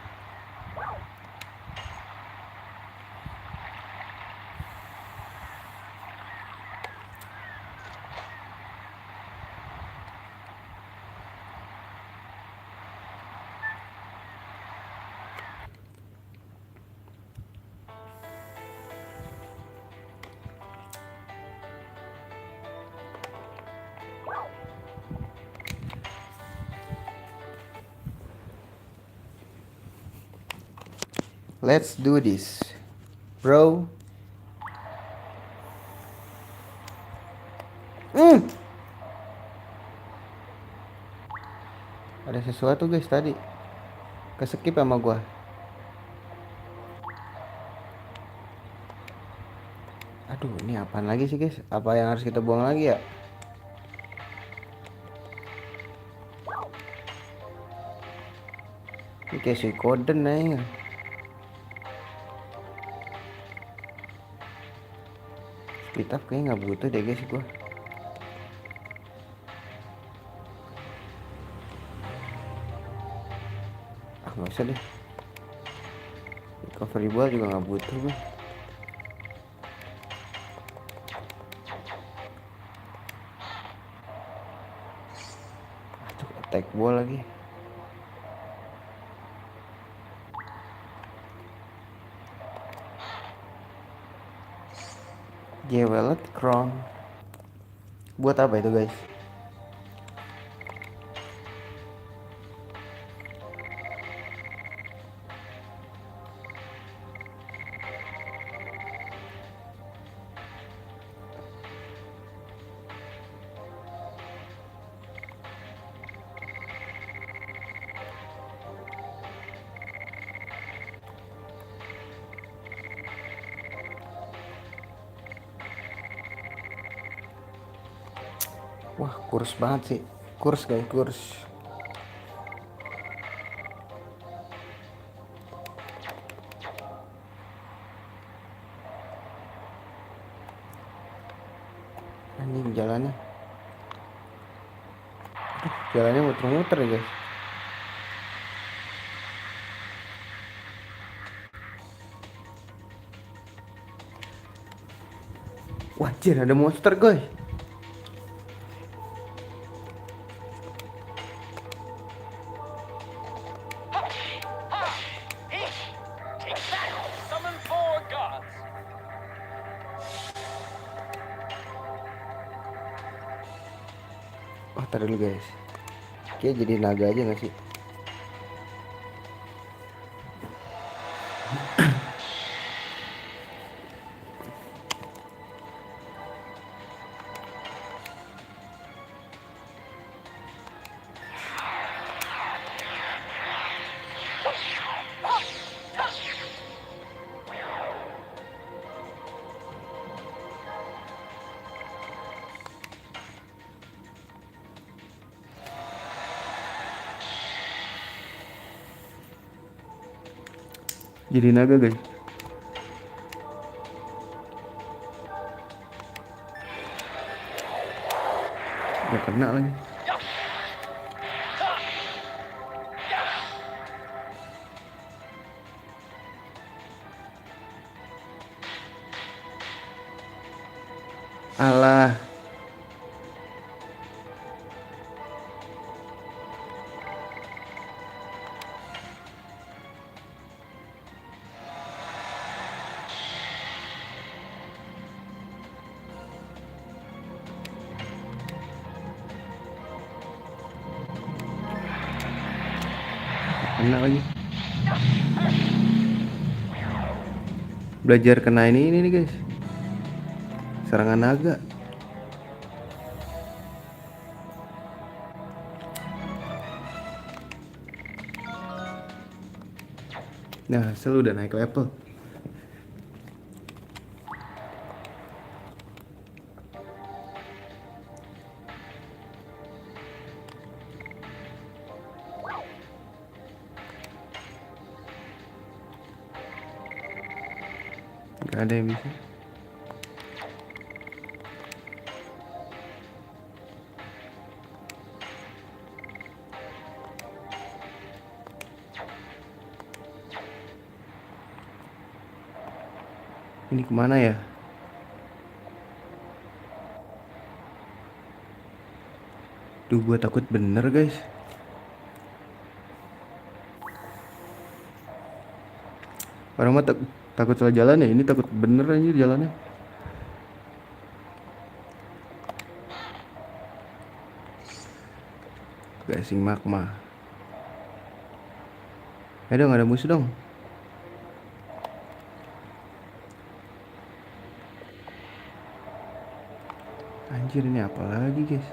Let's do this, bro. Ada sesuatu guys tadi. Keskip sama gua. Aduh, ini apaan lagi sih guys? Apa yang harus kita buang lagi ya? Ini kayak Suikoden aja. Speed up kayaknya nggak butuh deh guys gua. Ah nggak usah deh. Recovery ball juga nggak butuh gua. Aduh, attack ball lagi. Jeweled crown. Buat apa itu guys? Wah, kurs banget sih. Kurs guys, kurs. Anjing jalannya. Aduh, jalannya muter-muter ya guys. Wah, anjir ada monster guys. Oh, tar dulu guys. Kayak jadi naga aja gak sih? Jadi naga guys. Gak kena lagi. Alah. Kena lagi. Belajar kena ini nih guys. Serangan naga. Nah, selalu udah naik level. Gak ada yang bisa. Ini kemana ya? Duh, gua takut bener guys. Orang mah takut salah jalan ya. Ini takut bener aja jalannya. Gasing magma. Dong, ada musuh dong. Anjir, ini apa lagi guys?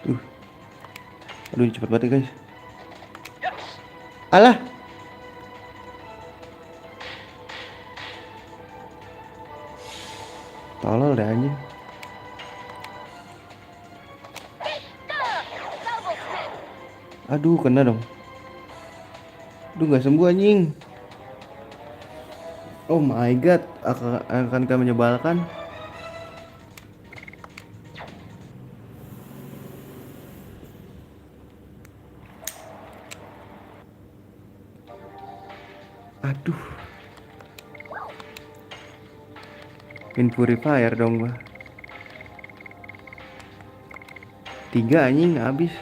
Uh, aduh cepet banget ya, guys. Alah. Tolol deh anjing. Aduh kena dong. Aduh gak sembuh anjing. Oh my god, akankah menyebalkan? Aduh. Pin purifier dong gua. 3 anjing habis.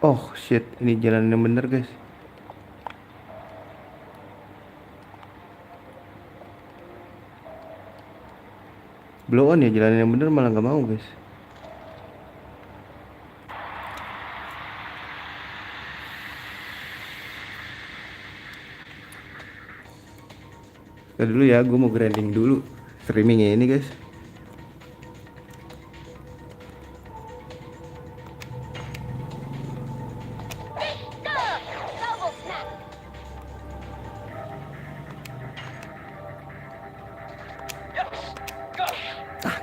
Oh shit, ini jalan yang bener guys. Blow on ya, jalan yang bener malah nggak mau guys. Udah dulu ya, gue mau grinding dulu streamingnya ini guys.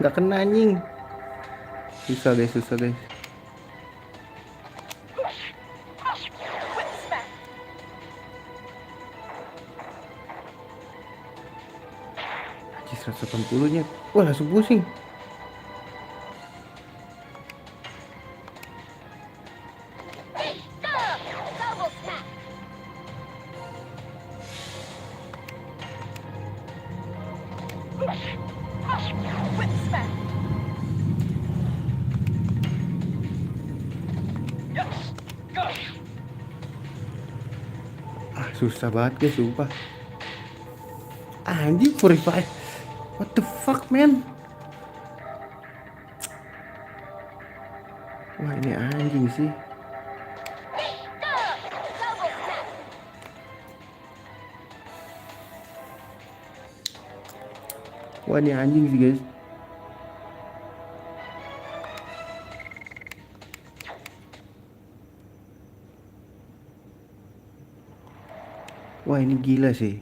Nggak kena anjing. Susah guys, susah guys. Anjir 180 nya. Wah langsung pusing. Susah banget guys, sumpah. Anjing purify. What the fuck man? Wah ini anjing sih. Wah ini anjing sih guys. Wah ini gila sih.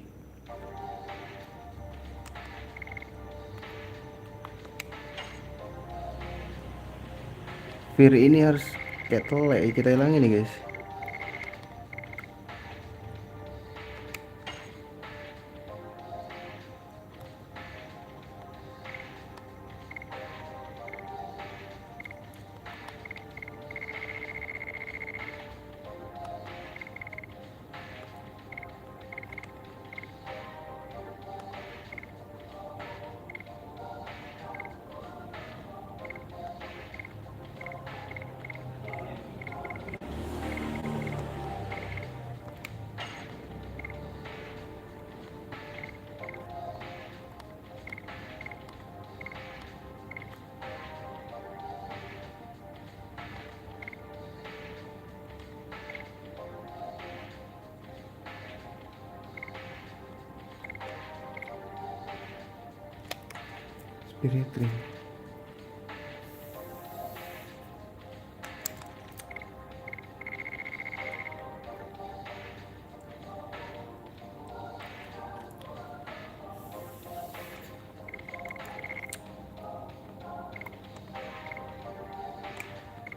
Fear ini harus kita hilangin nih guys. Spirit ring.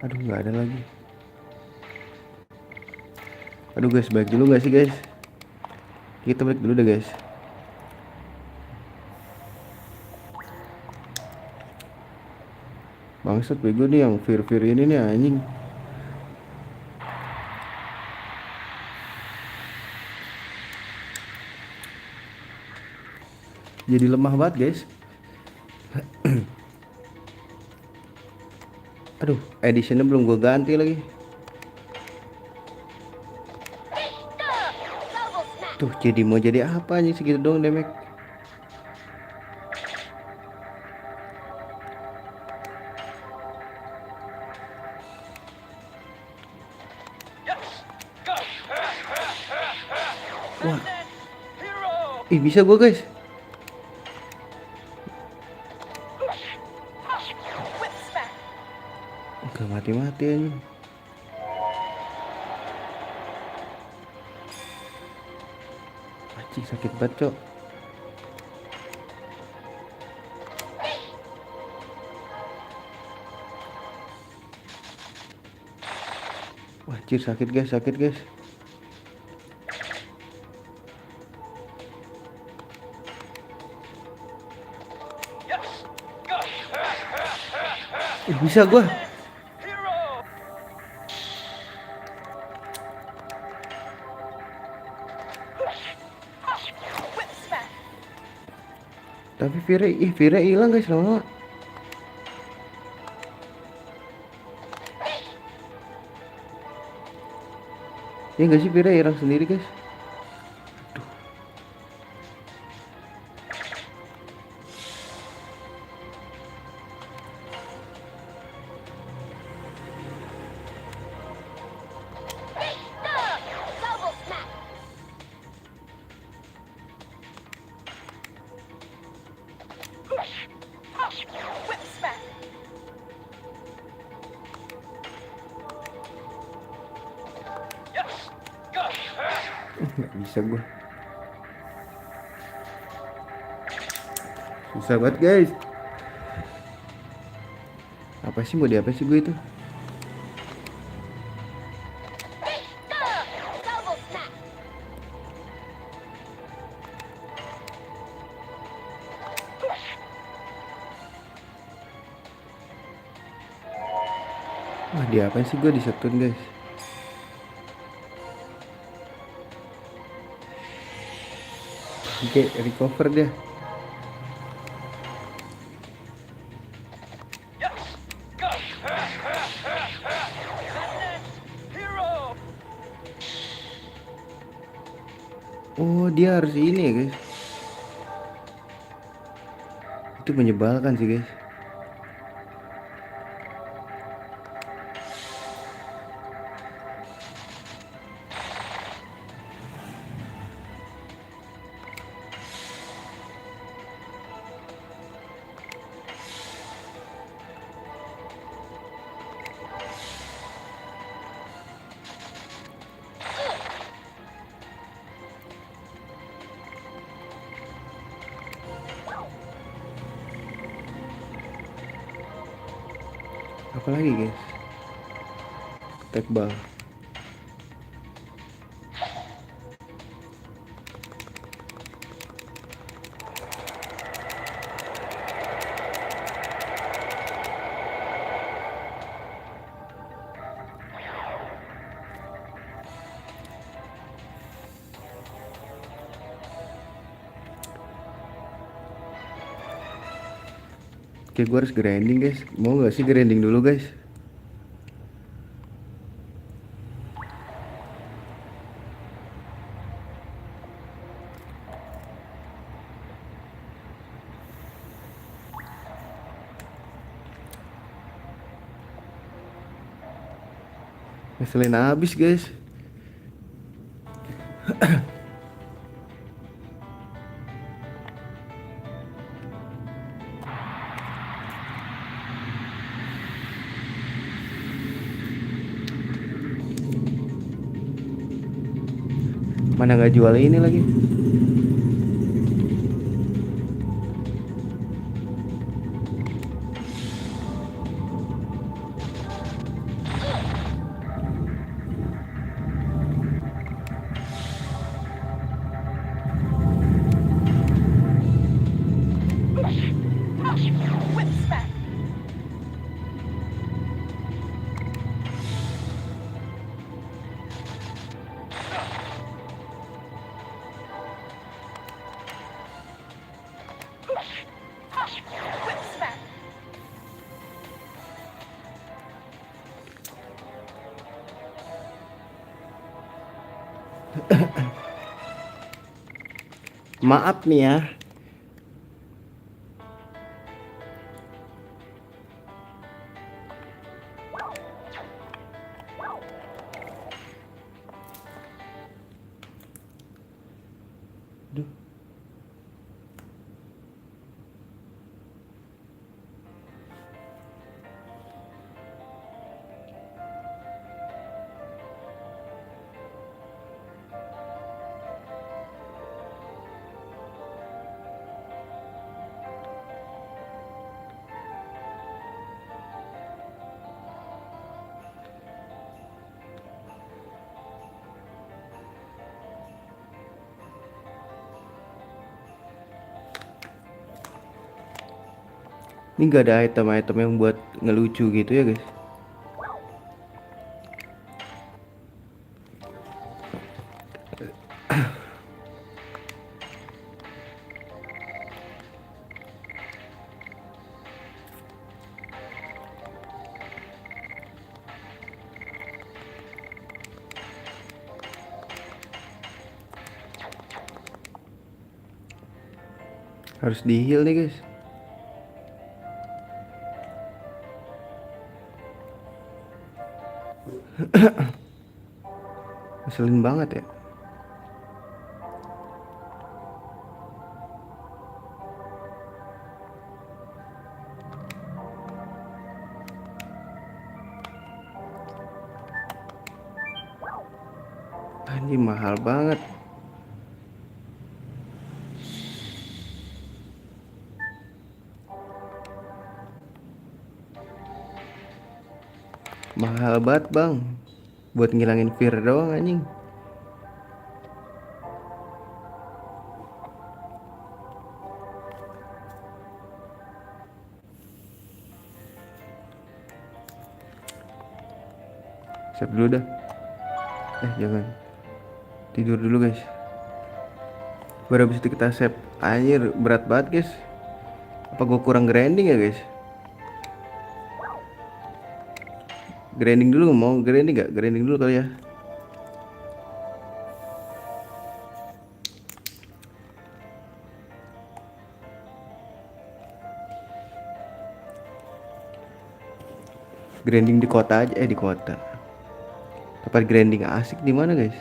Aduh nggak ada lagi. Aduh guys, balik dulu nggak sih guys? Kita balik dulu deh guys. Bangsat bego nih yang Fear ini nih anjing. Jadi lemah banget guys. Aduh, editionnya belum gue ganti lagi. Tuh jadi mau jadi apa aja segitu dong damage. Wah, ih bisa gua guys. Gak mati-mati aja. Anjing sakit banget cok. Wah anjir sakit guys, sakit guys. Bisa gua. Tapi Vira hilang guys lama-lama. Ya nggak sih Vira hilang sendiri guys. Nggak bisa gua. Susah banget guys. Apa sih mau diapa sih gue itu? Wah diapain sih gue disetun guys. Oke recover dia. Oh dia harus ini ya guys. Itu menyebalkan sih guys. Apalagi guys, attack ball. Oke gue harus grinding guys. Mau gak sih grinding dulu guys? Ngeselin habis guys. Mana nggak jual ini lagi? Maaf nih ya. Duh. Ini gak ada item-item yang buat ngelucu gitu ya guys. Harus di heal nih guys. Ngeselin banget ya. Anjing mahal banget. Mahal banget bang. Buat ngilangin fear doang anjing. Save dulu dah. Jangan. Tidur dulu guys. Baru habis itu kita save. Anjir berat banget guys. Apa gua kurang grinding ya guys? Grinding dulu, mau grinding gak? Grinding dulu kali ya. Grinding di kota aja, di kota. Tempat grinding asik di mana guys?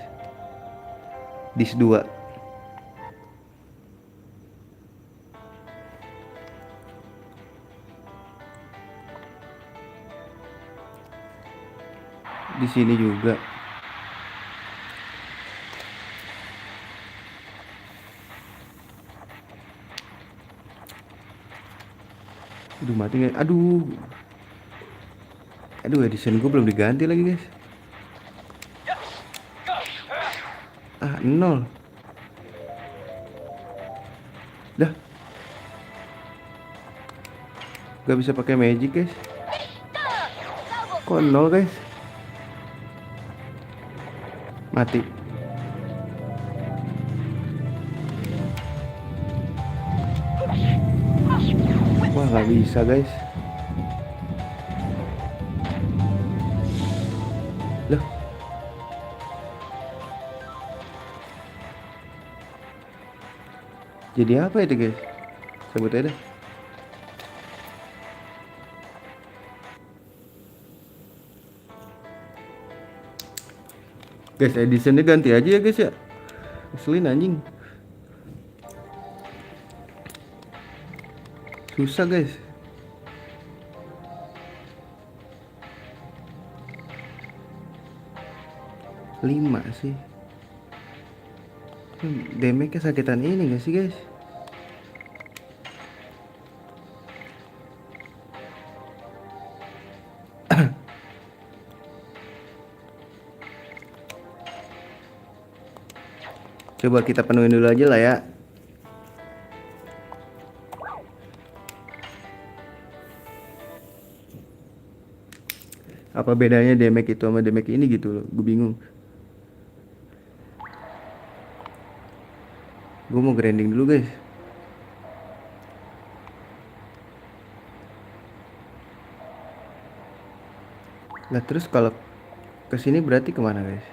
Dis 2. Di sini juga. Aduh mati guys. Aduh edition gue belum diganti lagi guys. 0. Dah. Gak bisa pakai magic guys. Kok 0 guys? Mati. Wah gak bisa guys. Loh. Jadi apa itu guys? Sebut aja dah. Guys editionnya ganti aja ya guys ya. Ngeselin anjing. Susah guys. Lima sih. Damage-nya sakitan ini gak sih guys? Coba kita penuhin dulu aja lah ya. Apa bedanya damage itu sama damage ini gitu loh. Gue bingung. Gue mau grinding dulu guys. Lah terus kalau kesini berarti kemana guys?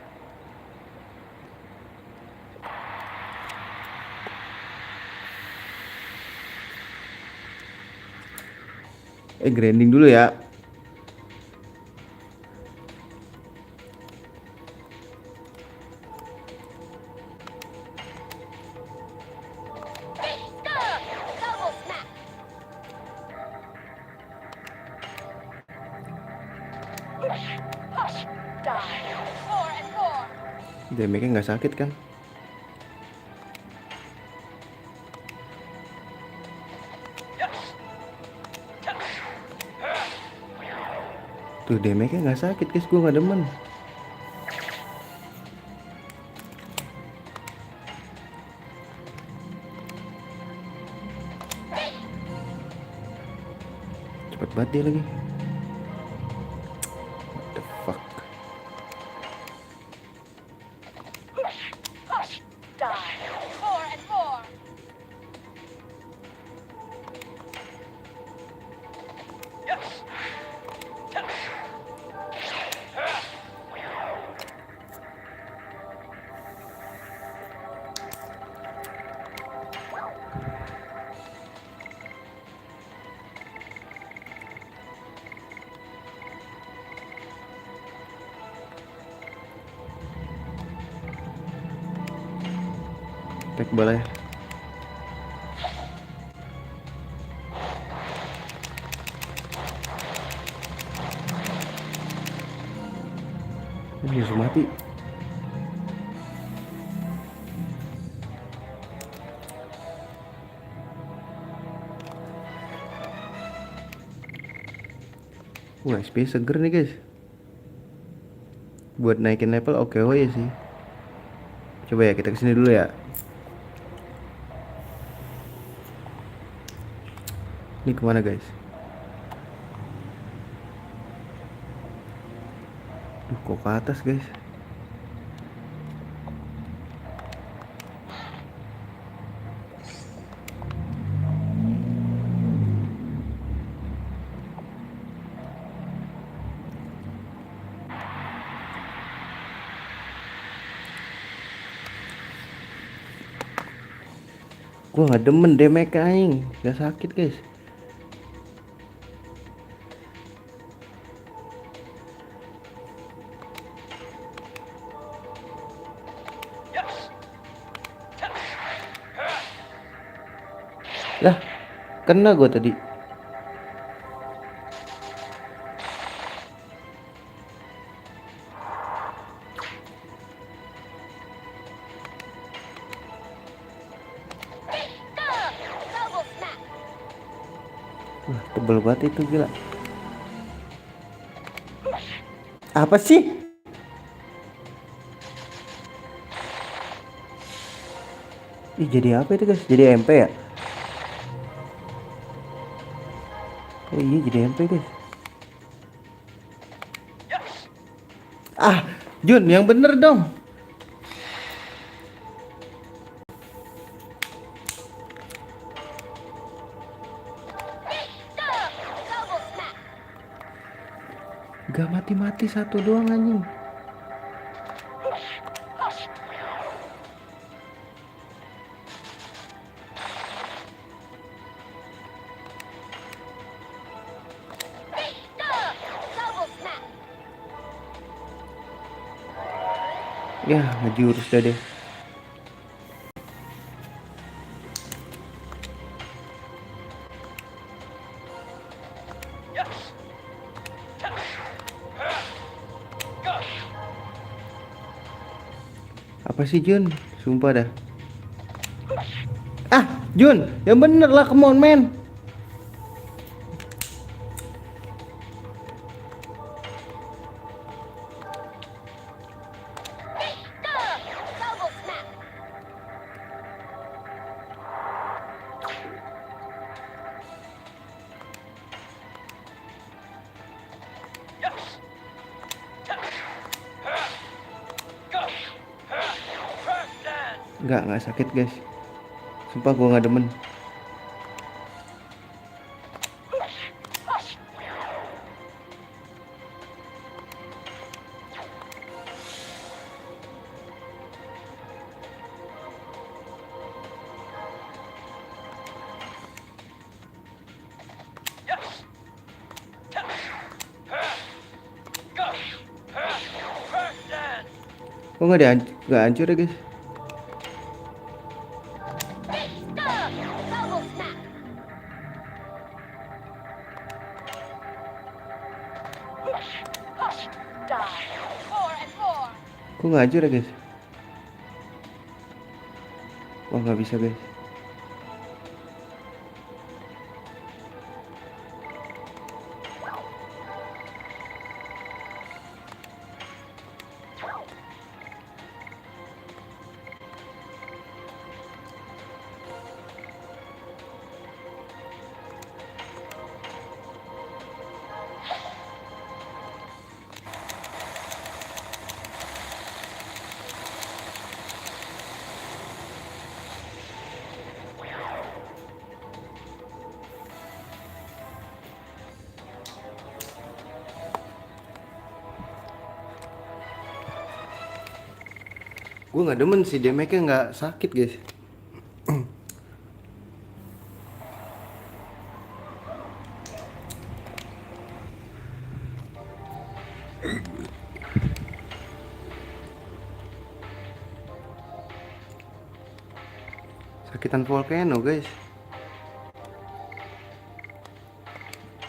Grinding dulu ya. Damage-nya nggak sakit kan? Tuh damage-nya nggak sakit guys, gue nggak demen. Cepet banget dia lagi. What the fuck? Tek boleh. Ini langsung mati. Wah, SP seger nih guys. Buat naikin level oke ya sih. Coba ya kita kesini dulu ya. Ini kemana guys? Duh, kok ke atas guys? Gua nggak demen damage aing, nggak sakit guys. Lah, kena gua tadi. Wah, tebel banget itu gila. Apa sih? Ih, jadi apa itu guys? Jadi MP ya? Oh iya, jadi MP guys. Ah, Jun, yang bener dong. Gak mati-mati satu doang anjing. Ya, ngejurus dah deh. Apa sih Jun? Sumpah dah. Ah, Jun, yang bener lah, come on man. Nggak sakit guys. Sumpah gua nggak demen. Kok nggak hancur ya guys? Kok nggak hancur ya guys? Wah nggak bisa guys. Gue nggak demen sih damage-nya nggak sakit guys. Sakitan volcano guys.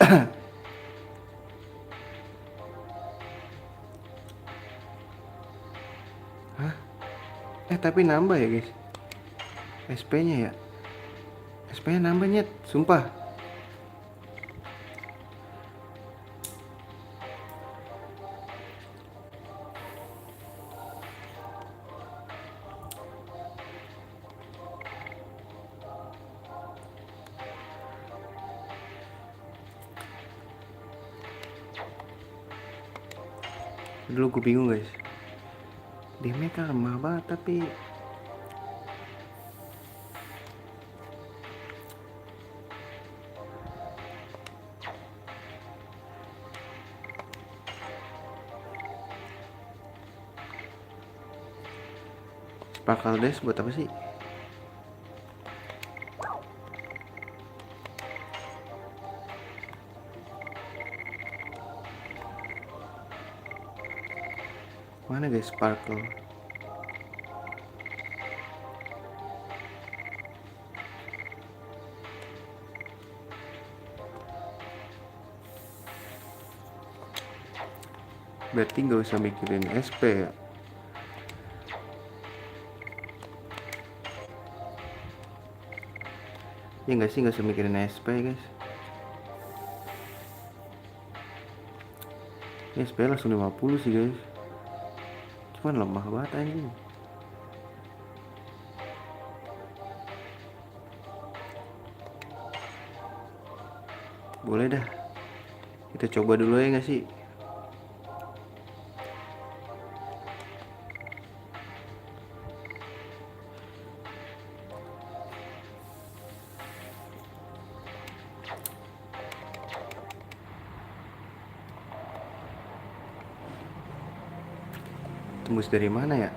Hah? Tapi nambah ya guys. SP-nya ya. SP-nya nambah nyet, sumpah. Dulu gue bingung guys. Damage kan lemah banget tapi Sparkle Dash buat apa sih? Mana guys Sparkle? Berarti gak usah mikirin SP ya. Ya gak sih, gak usah mikirin SP guys. Ini SP langsung 50 sih guys. Cuman lemah banget anjing. Boleh dah. Kita coba dulu ya gak sih? Tembus dari mana ya?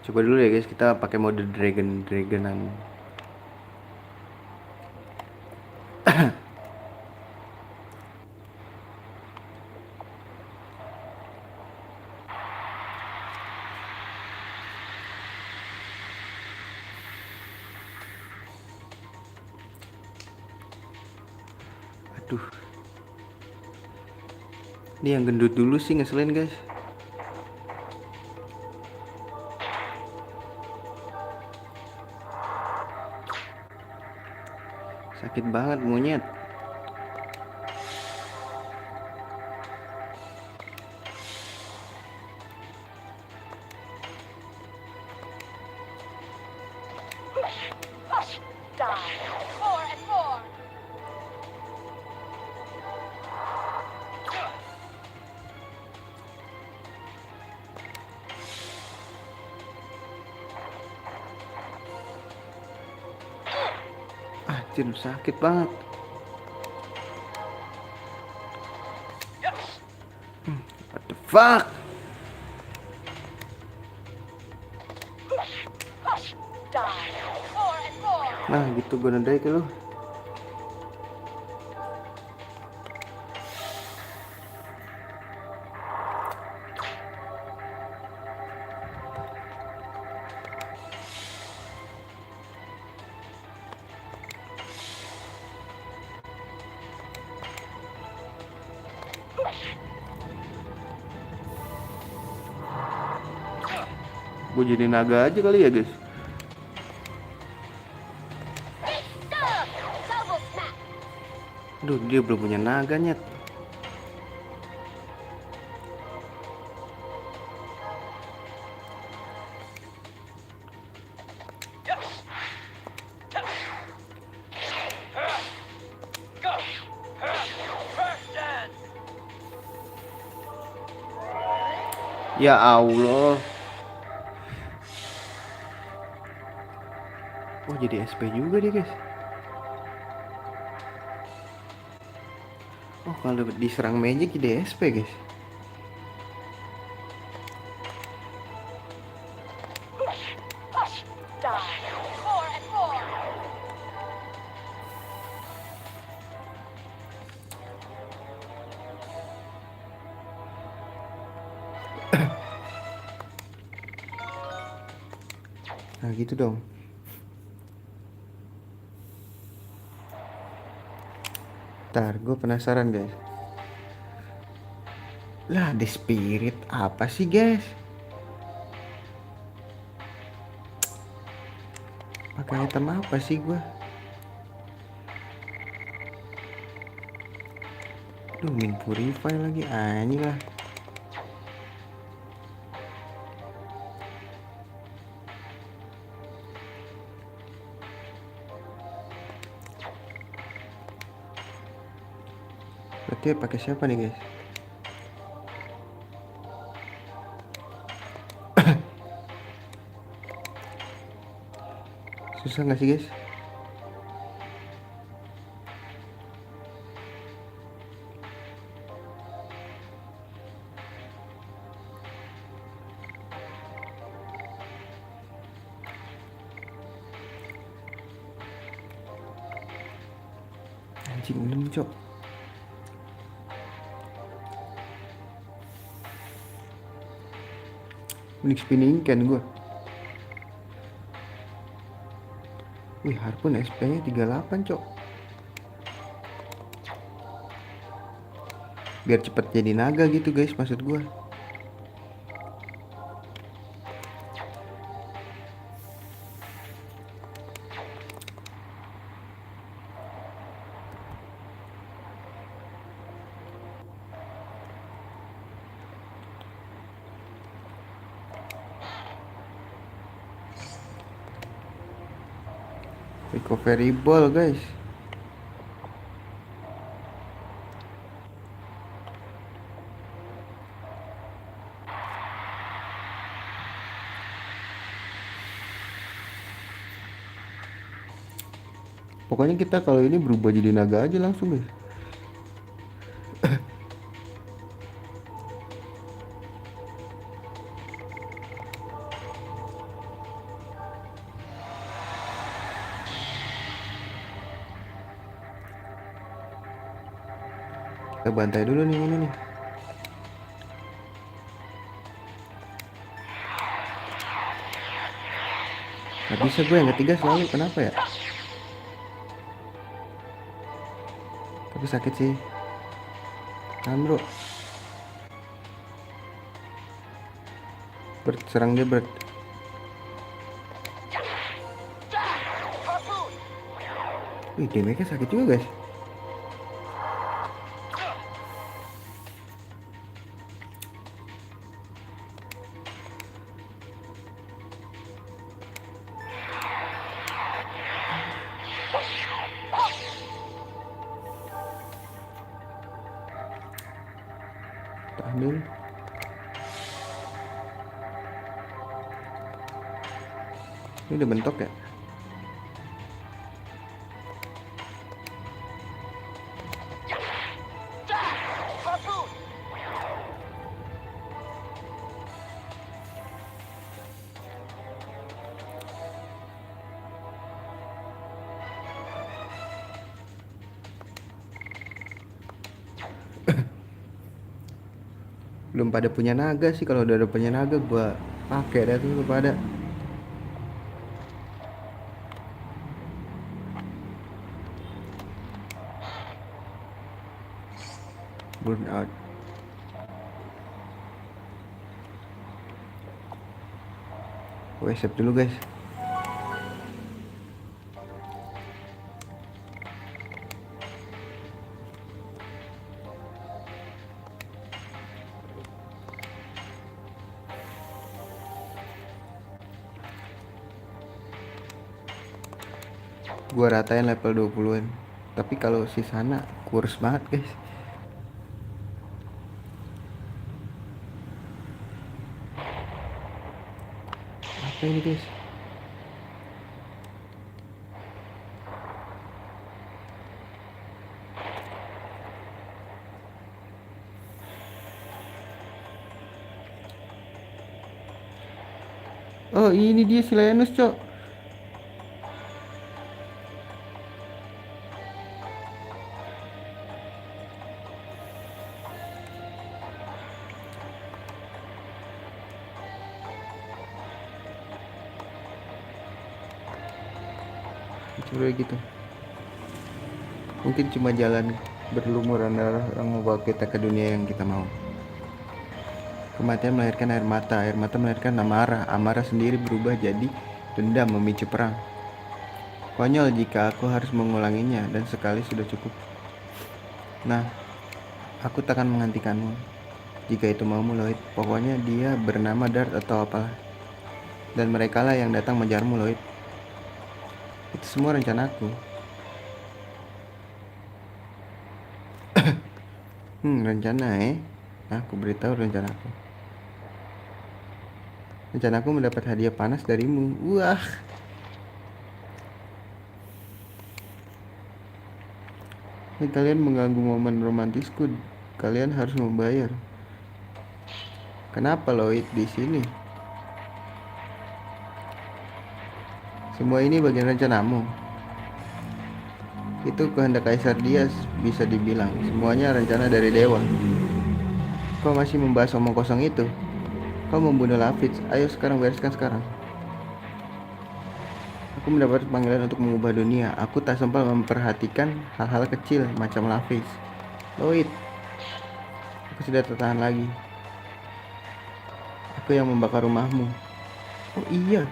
Coba dulu ya guys, kita pakai mode dragonan. Aduh. Ini yang gendut dulu sih ngeselin guys. Sakit banget monyet. Anjir sakit banget. What the fuck? Nah gitu gue nendai ke lu. Gue jadi naga aja kali ya guys. Aduh, dia belum punya naga nyet. Ya Allah. Oh, jadi SP juga dia guys. Oh, kalau diserang magic jadi SP guys. Nah gitu dong. Ntar gue penasaran guys. Lah The Spirit apa sih guys? Pakai item apa sih gue? Duh, min purify lagi anjing lah. Berarti pakai siapa nih guys? Susah nggak sih guys? Anjing 6 cok. Mending spinning kan gue. Wih, Harpoon SP nya 38 cok. Biar cepet jadi naga gitu guys maksud gue. Recovery ball guys. Pokoknya kita kalau ini berubah jadi naga aja langsung guys. Kita bantai dulu nih ini nih. Gak bisa gue yang ketiga selalu, kenapa ya? Tapi sakit sih. Kan bro. Bert, serang dia Bert. Wih, damage-nya sakit juga guys. Ambil. Ini udah bentok ya. Belum pada punya naga sih. Kalau udah ada punya naga gua pakai dah tuh pada. Burn out. Gue save dulu guys. Gua ratain level 20-an. Tapi kalau si sana kurus banget guys. Apa ini guys? Oh ini dia si Lenus cok. Coba gitu. Mungkin cuma jalan berlumuran darah yang membawa kita ke dunia yang kita mau. Kematian melahirkan air mata melahirkan amarah, amarah sendiri berubah jadi dendam memicu perang. Konyol jika aku harus mengulanginya dan sekali sudah cukup. Nah, aku takkan menghentikanmu. Jika itu maumu Lloyd, pokoknya dia bernama Dart atau apalah. Dan merekalah yang datang menjarmu Lloyd. Itu semua rencanaku. Rencana Aku beritahu rencanaku. Rencanaku mendapat hadiah panas darimu. Wah. Kalian mengganggu momen romantisku. Kalian harus membayar. Kenapa Lloyd di sini? Semua ini bagian rencanamu. Itu kehendak Kaisar Dias, bisa dibilang. Semuanya rencana dari dewa. Kau masih membahas omong kosong itu? Kau membunuh Lafiz. Ayo sekarang bereskan sekarang. Aku mendapat panggilan untuk mengubah dunia. Aku tak sempat memperhatikan hal-hal kecil macam Lafiz. Lloyd, aku sudah tertahan lagi. Aku yang membakar rumahmu. Oh iya,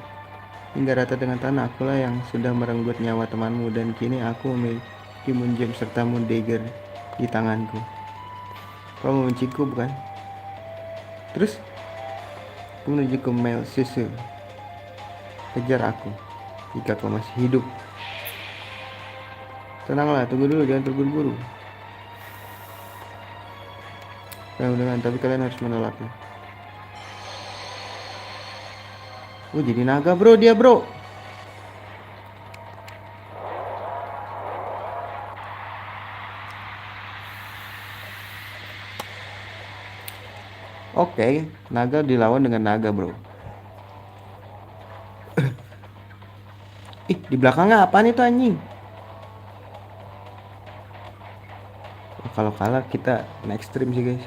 hingga rata dengan tanah. Akulah yang sudah merenggut nyawa temanmu. Dan kini aku memiliki munjam serta dagger di tanganku. Kau membenciku bukan? Terus aku menuju ke Mel Susu. Kejar aku jika kau masih hidup. Tenanglah, tunggu dulu, jangan terburu-buru. Tapi kalian harus menolaknya. Oh jadi naga bro dia bro. Oke, naga dilawan dengan naga bro. Ih, di belakangnya apaan itu anjing? Kalau kalah kita next stream sih guys.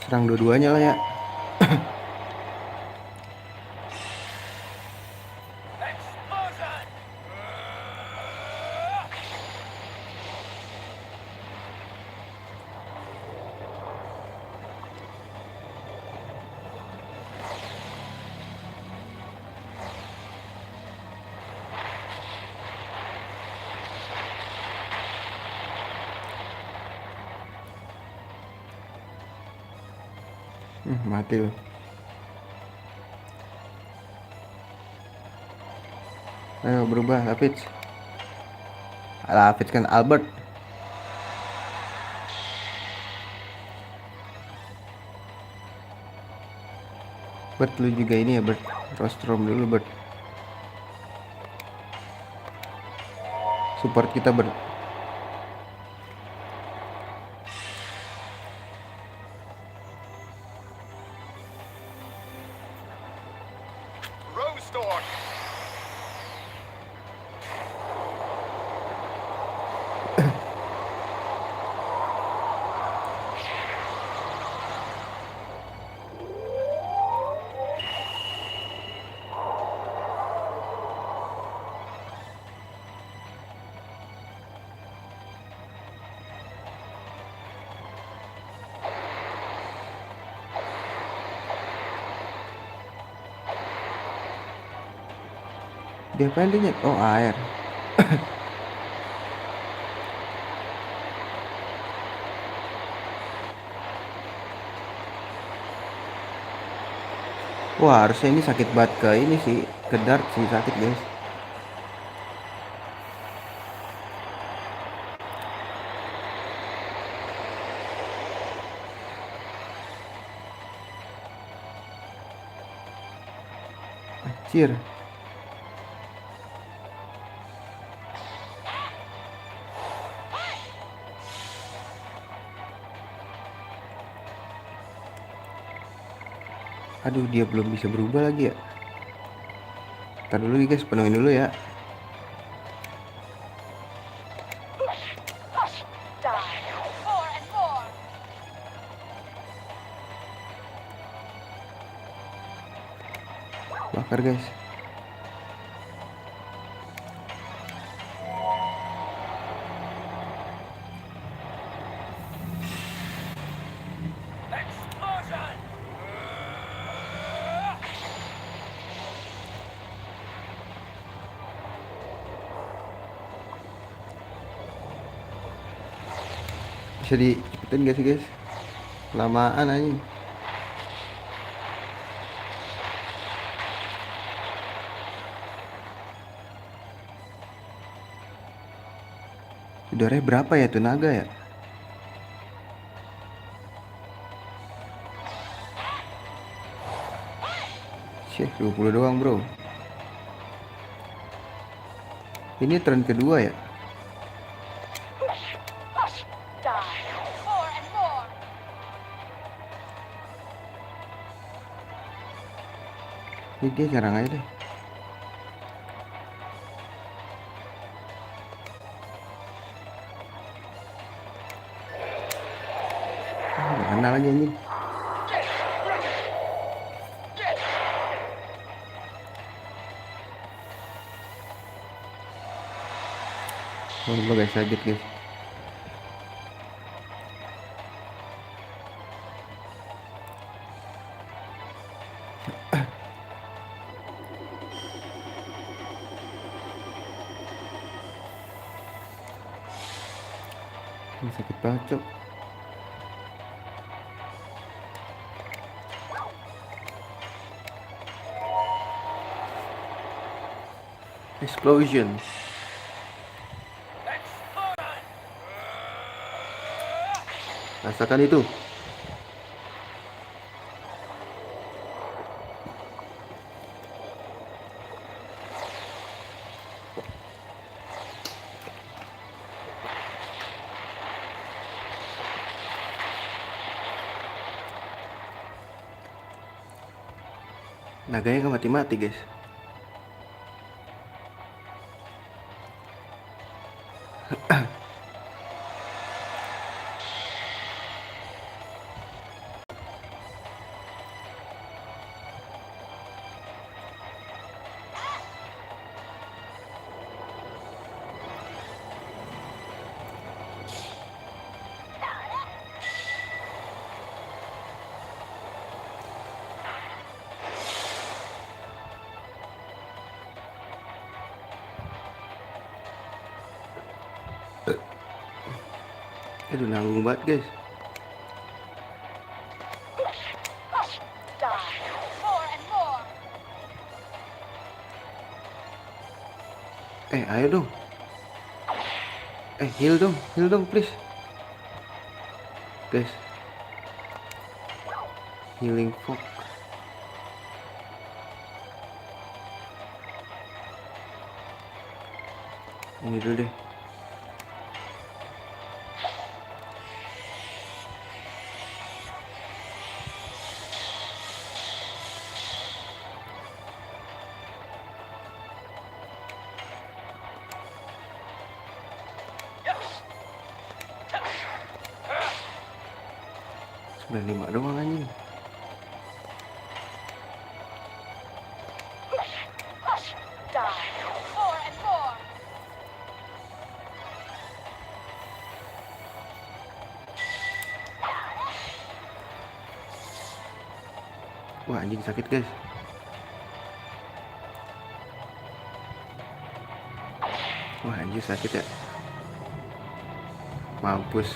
Serang dua-duanya lah ya. Mati loh. Ayo berubah Lafiz. Lafiz kan Albert. Bert lu juga ini ya Bert. Rostrum dulu Bert. Support kita Bert. Dia apain dia? Oh, air. Wah, harusnya ini sakit banget ke ini sih, ke dart sih sakit guys. Anjir. Aduh, dia belum bisa berubah lagi ya. Ntar dulu guys, penuhin dulu ya. Bakar guys. Bisa dicepetin gak sih guys? Lamaan aja. Udaranya berapa ya tuh naga ya? Syeh, 20 doang bro. Ini turn kedua ya? Ini dia jarang aja deh. Mana lagi anjing? Oh guys, sakit guys. Ini sakit banget cok. Explosion. Rasakan itu. Naganya gak mati-mati guys. Aduh, nanggung banget guys. Ayo dong. Heal dong please. Guys. Healing fog. Ini dulu deh. Udah 5 doang anjing. Wah anjing sakit guys. Wah anjir sakit ya. Mampus.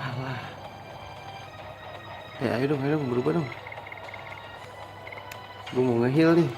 Alah. Ayo dong, berubah dong. Gue mau nge-heal nih.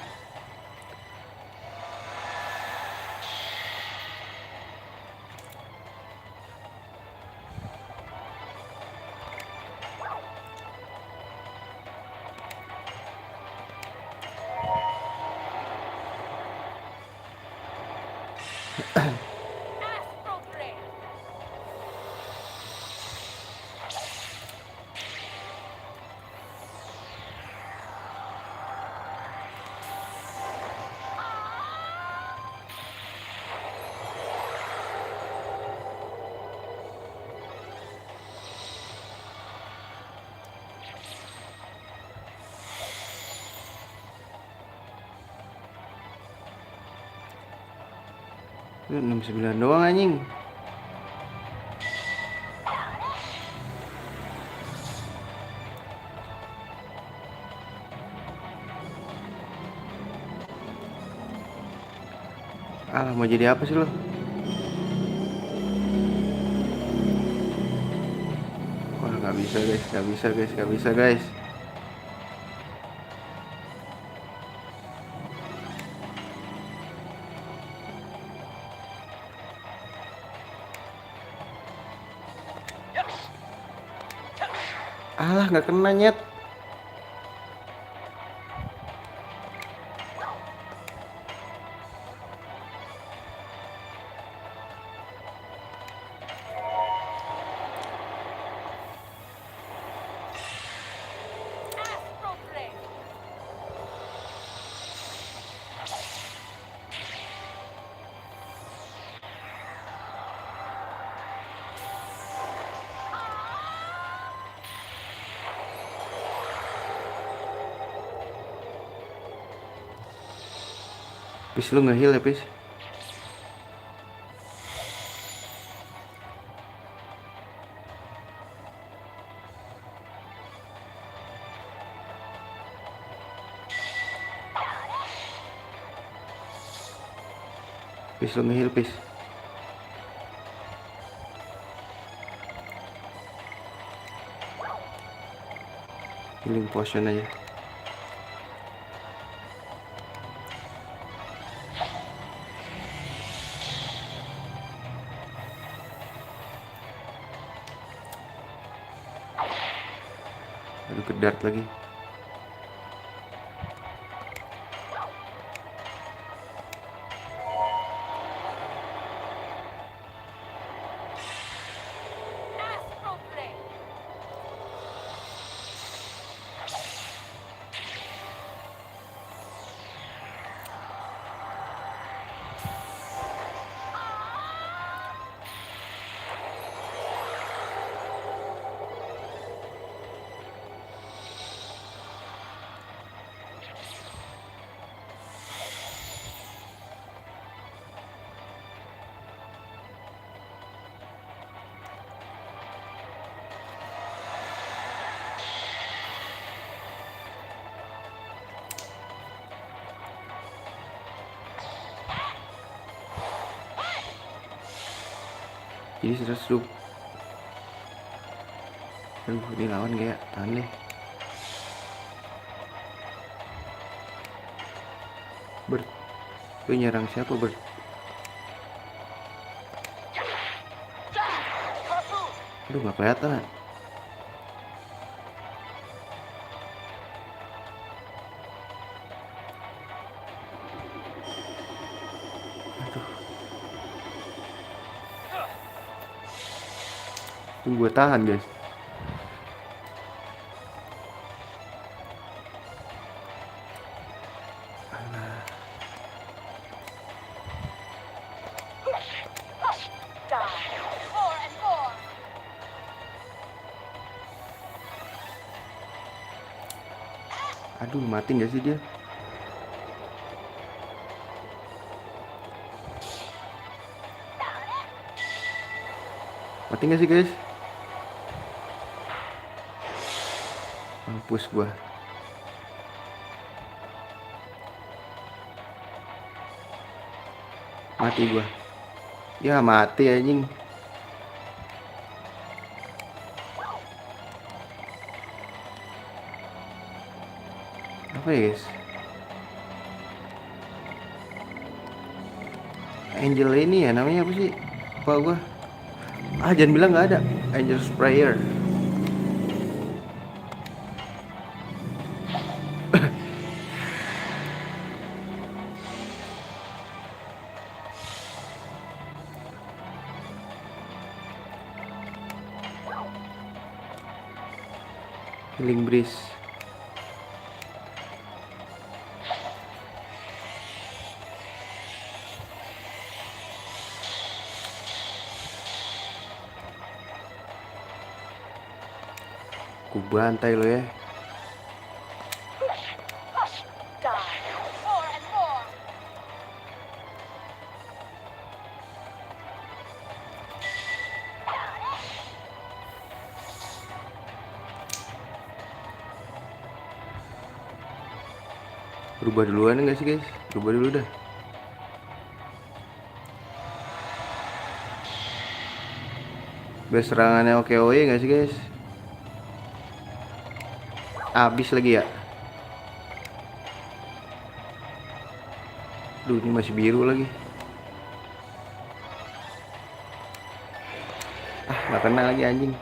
Itu 69 doang anjing. Alah mau jadi apa sih lo? Wah gak bisa guys. Alah gak kena nyet. Pis lu nge-heal ya Pis. Pis lu nge-heal Pis. Healing potion aja. Aduh ke dart lagi. Jadi 100. Aduh ini lawan kayak tahan deh. Bert, lu nyerang siapa Bert? Aduh gak kelihatan. Tunggu gue tahan guys. Aduh mati gak sih dia? Mati gak sih guys? Mampus gua. Mati gua. Ya mati anjing. Apa ya guys? Angel ini ya namanya apa sih? Lupa gua. Ah jangan bilang nggak ada. Angel Sprayer. Healing Breeze. Ku bantai lo ya. Berubah duluan enggak sih guys? Berubah dulu dah. Biar serangannya oke oke enggak sih guys? Habis lagi ya. Duh ini masih biru lagi. Ah nggak kena lagi anjing.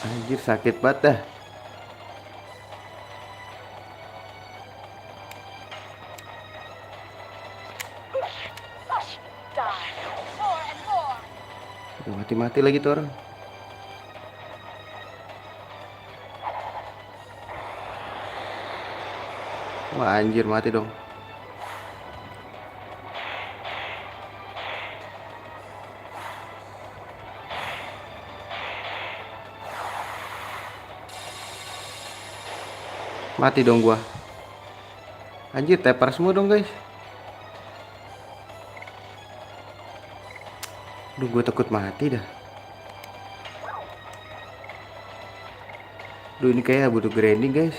Anjir sakit banget dah. Udah mati-mati lagi tuh orang. Wah anjir mati dong. Mati dong gua. Anjir tepar semua dong guys. Duh gua takut mati dah. Duh ini kayak butuh grinding guys.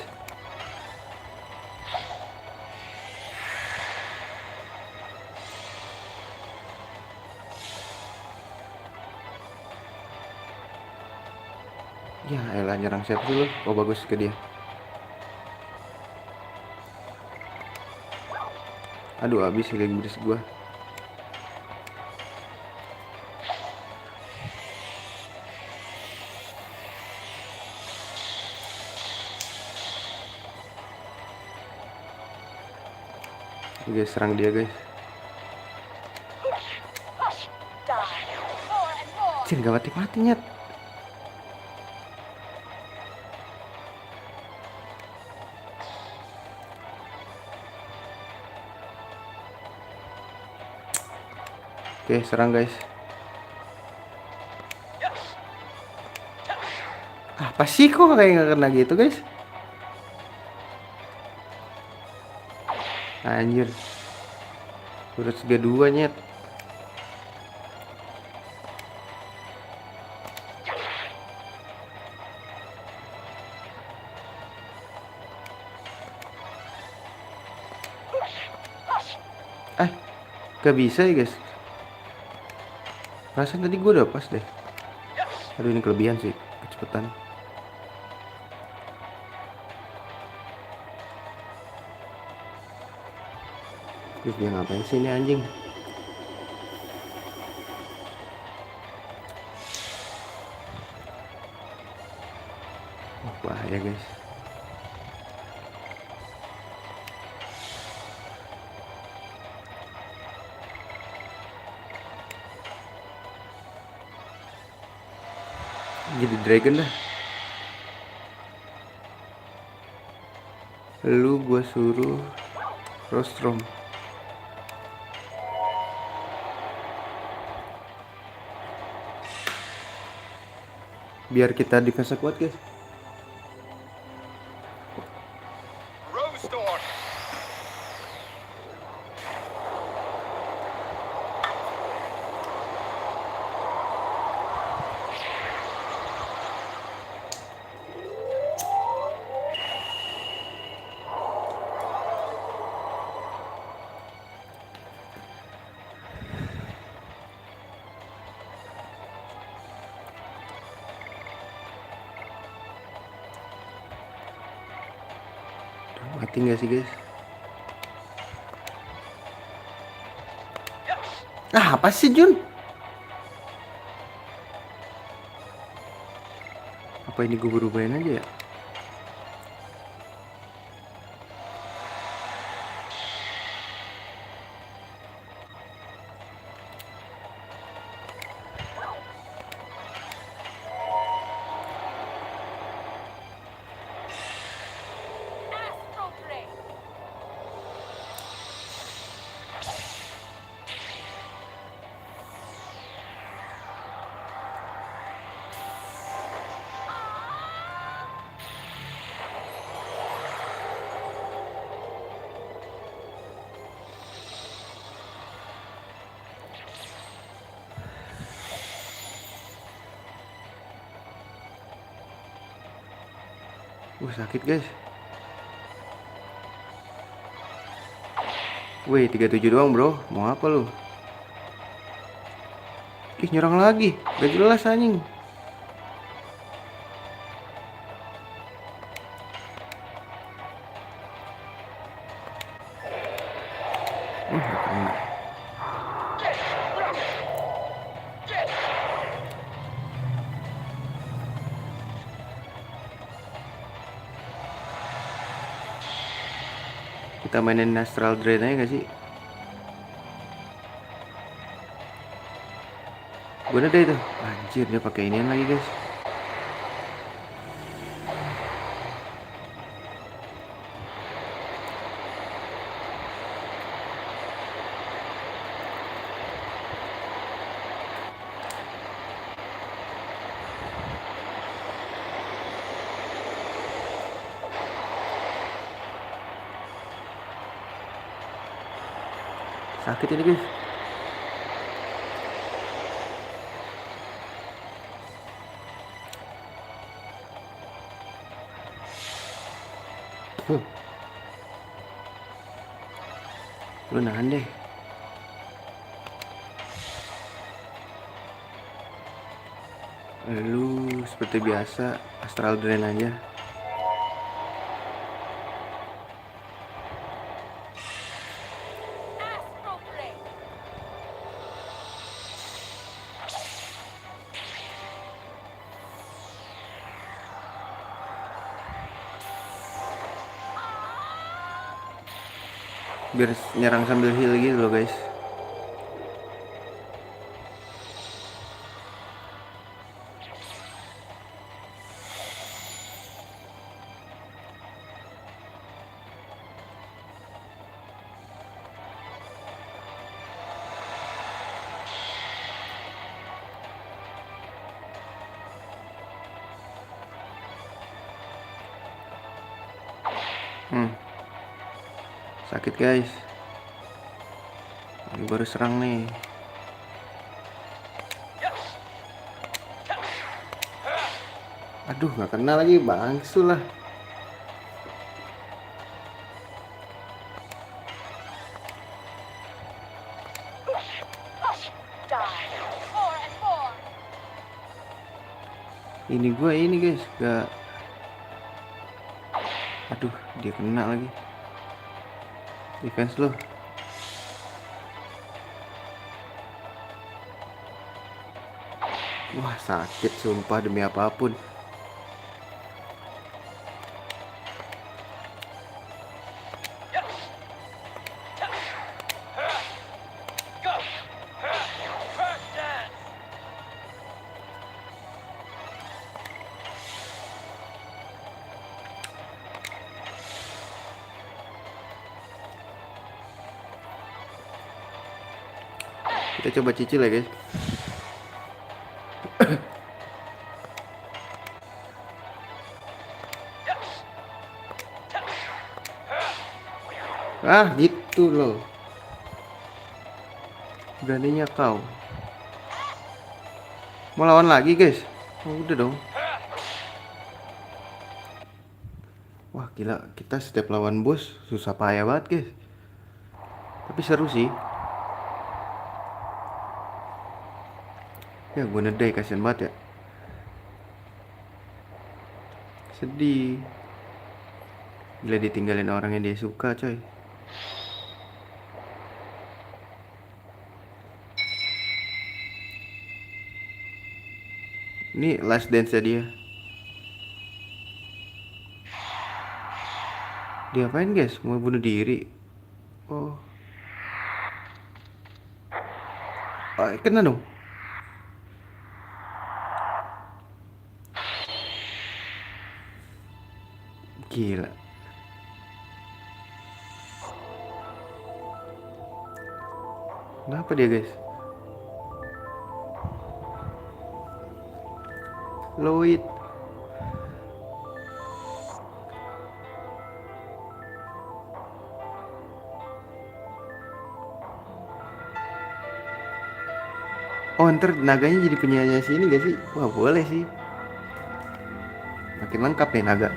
Ya elah nyerang siapa sih lu? Oh bagus ke dia. Aduh habis healing breeze gua. Guys serang dia guys. Cing gak mati-mati nyet. Oke serang guys. Apa sih kok kayak gak kena gitu guys? Anjir. Udah 32 nyet. Gak bisa ya guys. Perasaan tadi gue udah pas deh. Aduh ini kelebihan sih kecepatan. Terus dia ngapain sih ini anjing? Oh, bahaya guys. Jadi dragon dah. Lu gua suruh rostrum biar kita defense kuat guys. Mati nggak sih guys? Apa sih Jun? Apa ini gue berubahin aja ya? Sakit guys. Wih 37 doang bro. Mau apa lu? Ih nyerang lagi. Gak jelas anjing. Gak kena. Kita mainin Astral Drain aja gak sih? Gue ada itu. Anjir dia pakai inian lagi guys. Sakit ini guys. Lu nahan deh. Lu seperti biasa Astral Drain aja. Biar nyerang sambil heal gitu loh guys. Sakit guys. Ini baru serang nih. Aduh gak kena lagi, bangsu lah. Ini gua ini guys, gak. Aduh dia kena lagi. Defense lo. Wah sakit sumpah demi apapun. Kita coba cicil ya guys. Ah gitu loh, beraninya kau. Mau lawan lagi guys? Oh, udah dong. Wah gila, kita setiap lawan bos susah payah banget guys. Tapi seru sih. Ya gue nedai, kasihan banget ya. Sedih. Gila ditinggalin orang yang dia suka coy. Ini last dance ya dia. Dia apain guys? Mau bunuh diri? Oh, kena dong. Gila. Kenapa dia guys? Lloyd. Oh ntar naganya jadi penyanyi sini gak sih? Wah boleh sih. Makin lengkap nih naga.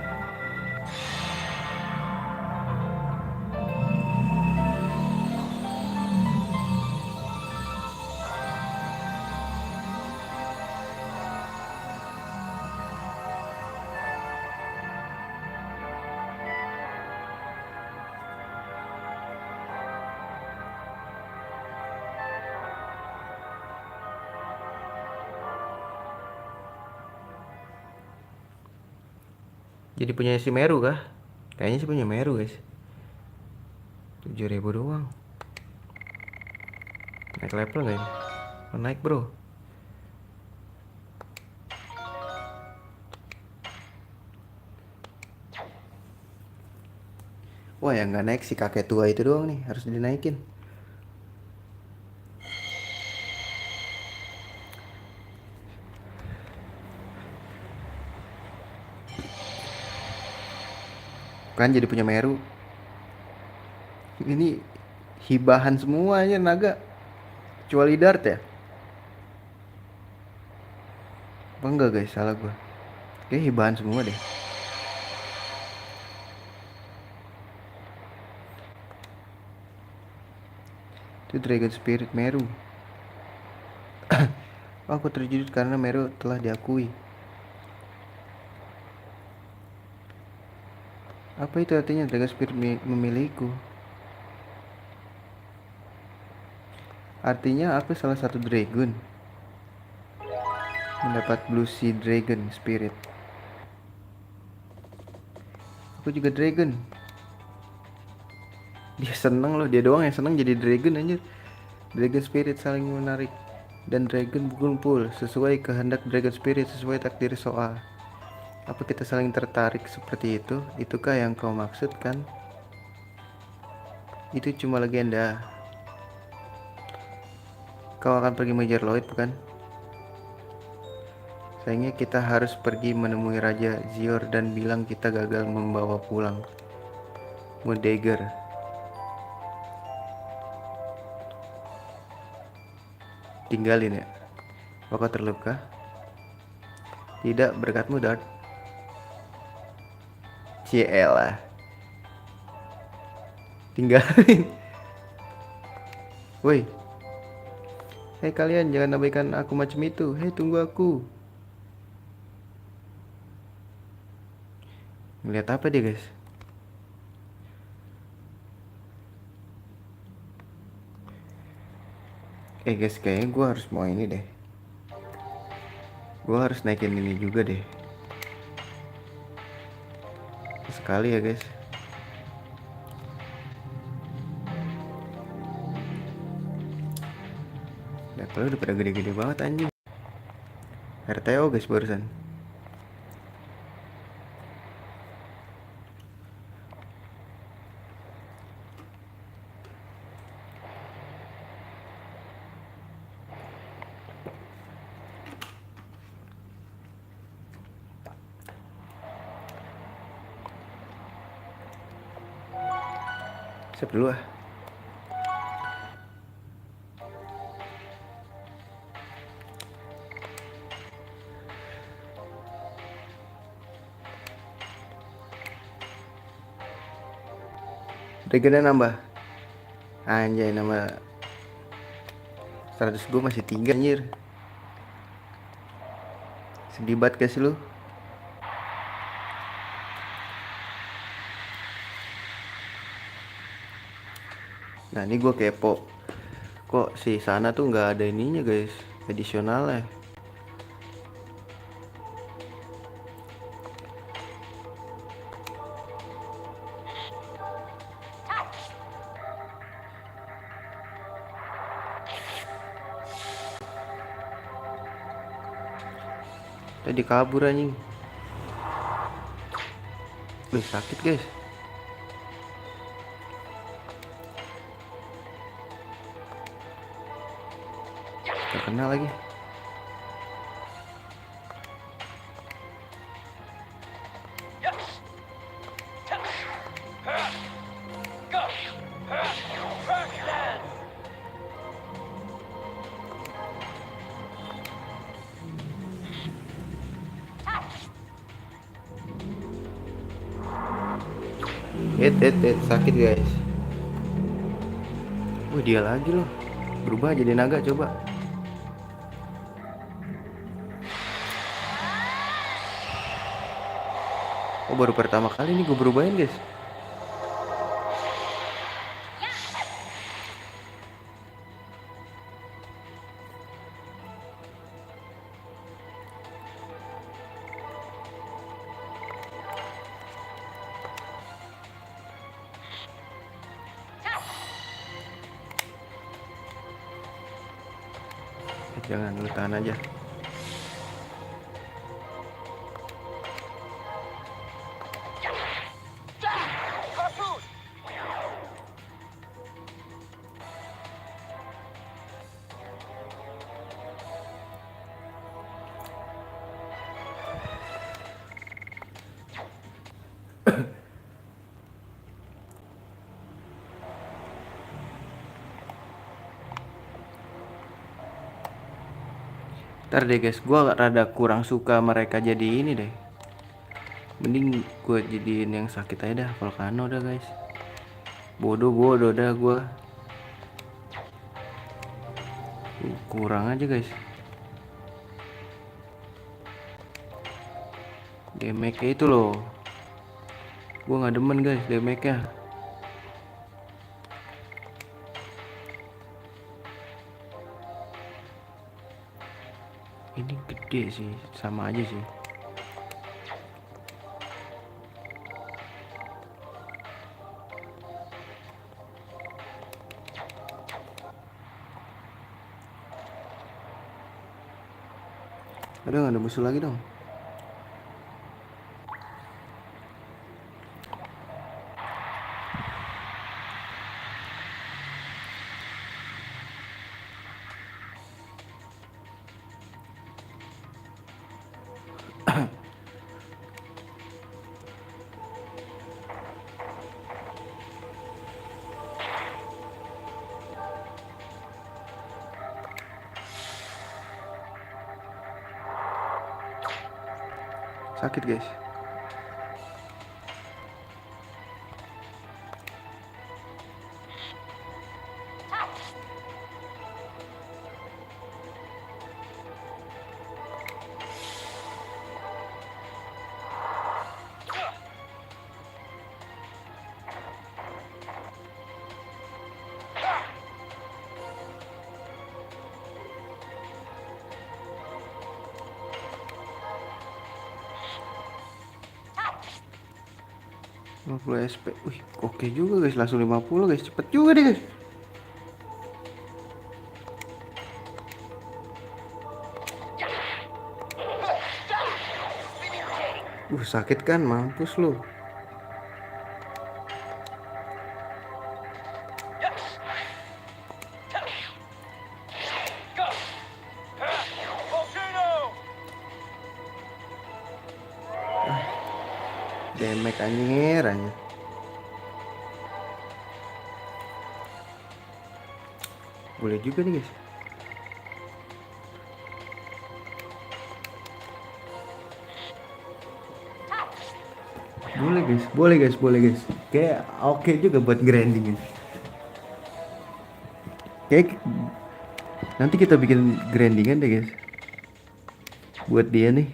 Jadi punya si Meru kah? Kayaknya sih punya Meru guys. 7.000 doang. Naik level gak ini? Oh, naik bro. Wah yang gak naik si kakek tua itu doang nih, harus dinaikin. Kan jadi punya Meru. Ini hibahan semuanya naga. Kecuali Dart ya? Apa enggak guys, salah gua. Kayak hibahan semua deh. Itu Dragon Spirit Meru. Aku terjudut karena Meru telah diakui. Apa itu artinya Dragon Spirit memilikiku? Artinya aku salah satu dragon. Mendapat Blue Sea Dragon Spirit. Aku juga dragon. Dia seneng loh, dia doang yang seneng jadi dragon anjir. Dragon Spirit saling menarik dan dragon berkumpul sesuai kehendak Dragon Spirit, sesuai takdir soal. Apa kita saling tertarik seperti itu? Itukah yang kau maksudkan? Itu cuma legenda. Kau akan pergi mengejar Lloyd bukan? Sayangnya kita harus pergi menemui Raja Zior dan bilang kita gagal membawa pulang Moondagger. Tinggalin ya. Apakah terluka? Tidak, berkatmu Dart. Cielah. Tinggalin. Woi. Hei kalian, jangan abaikan aku macam itu. Hei tunggu aku. Ngeliat apa dia guys? Guys, kayaknya gue harus mau ini deh. Gue harus naikin ini juga deh. Sekali ya guys. Levelnya udah pada gede-gede banget anjing. RTO guys barusan. Save dulu ah. Regennya nambah. Anjay, nama 100 gue masih 3 anjir. Sedih banget guys lu. Nah ini gue kepo, kok si sana tuh nggak ada ininya guys, additional ya. Tadi kabur anjing. Wih sakit guys. Gak kena lagi. Sakit guys. Wih dia lagi loh. Berubah jadi naga coba. Oh baru pertama kali nih gue berubahin guys. Jangan, lu tahan aja. Ntar deh guys, gue rada kurang suka mereka jadi ini deh. Mending gue jadiin yang sakit aja dah, volcano dah guys. Bodoh dah gue. Kurang aja guys. Damage-nya itu loh. Gue gak demen guys damage-nya. Ini gede sih, sama aja sih. Aduh gak ada musuh lagi dong. Sakit guys. Puluh SP. Wih, oke juga guys, langsung 50 guys. Cepet juga deh guys. Sakit kan, mampus lu. Damage anjir. Boleh juga nih guys. Boleh guys, boleh guys, boleh guys. Kayak oke juga buat grinding guys. Kayak nanti kita bikin grindingan deh guys. Buat dia nih.